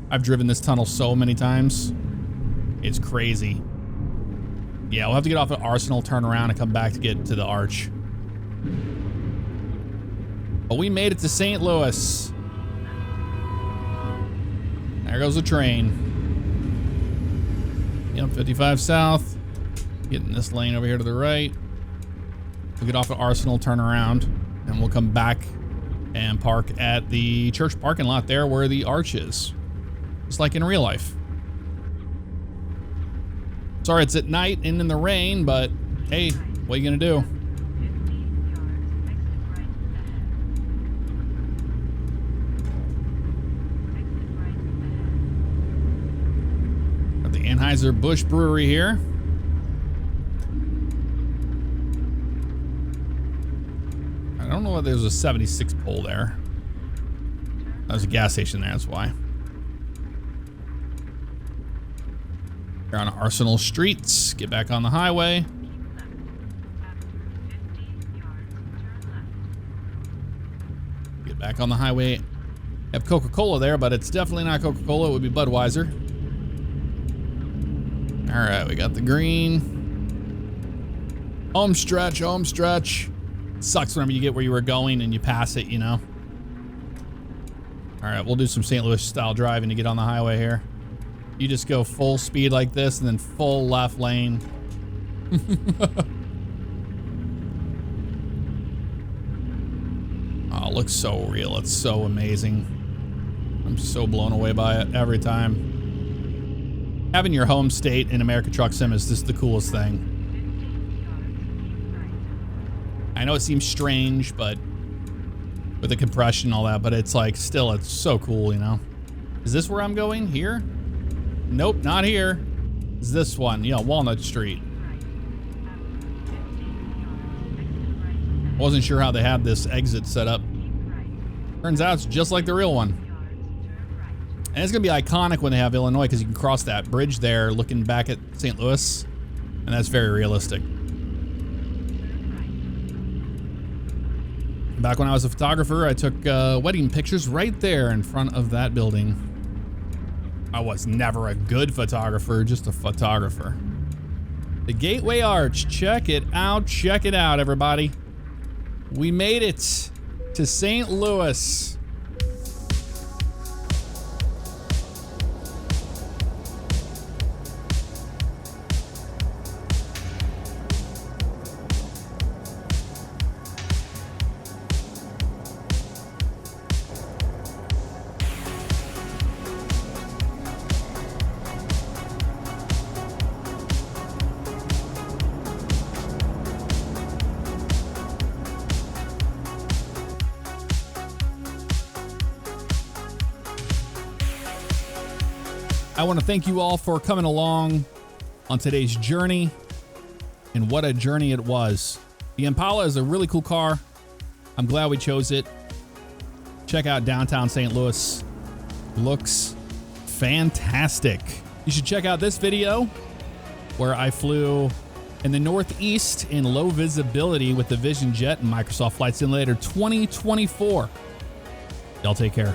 I've driven this tunnel so many times. It's crazy. Yeah, we'll have to get off at Arsenal, turn around, and come back to get to the Arch. But we made it to St. Louis. There goes the train. Yep, 55 south. Getting this lane over here to the right. We'll get off at Arsenal, turn around, and we'll come back and park at the church parking lot there where the Arch is. Just like in real life. Sorry it's at night and in the rain, but hey, what are you gonna do?
50 yards, exit right ahead. Exit right ahead.
Got the Anheuser-Busch Brewery here. I don't know whether there's a 76 pole there. There's a gas station there, that's why. We're on Arsenal Streets. Get back on the highway.
Keep left. After 50 yards, turn left.
Get back on the highway. Have Coca-Cola there, but it's definitely not Coca-Cola. It would be Budweiser. All right, we got the green. Home stretch, home stretch. Sucks whenever you get where you were going and you pass it, you know. All right, we'll do some St. Louis style driving to get on the highway here. You just go full speed like this and then full left lane. Oh, it looks so real. It's so amazing. I'm so blown away by it every time. Having your home state in American Truck Sim is just the coolest thing.
50 yards, keep right.
I know it seems strange, but with the compression and all that, but it's like still, it's so cool, you know? Is this where I'm going? Here? Nope, not here. It's this one, you know, Walnut Street.
Right. After 50 yards, exit right ahead.
Wasn't sure how they had this exit set up.
Keep right.
Turns out it's just like the real one.
Yards, turn right.
And it's gonna be iconic when they have Illinois because you can cross that bridge there looking back at St. Louis. And that's very realistic.
Turn right.
Back when I was a photographer, I took wedding pictures right there in front of that building. I was never a good photographer, just a photographer. The Gateway Arch, check it out, everybody. We made it to St. Louis. I want to thank you all for coming along on today's journey, and what a journey it was. The Impala is a really cool car. I'm glad we chose it. Check out downtown St. Louis. Looks fantastic. You should check out this video where I flew in the Northeast in low visibility with the Vision Jet and Microsoft Flight Simulator 2024. Y'all take care.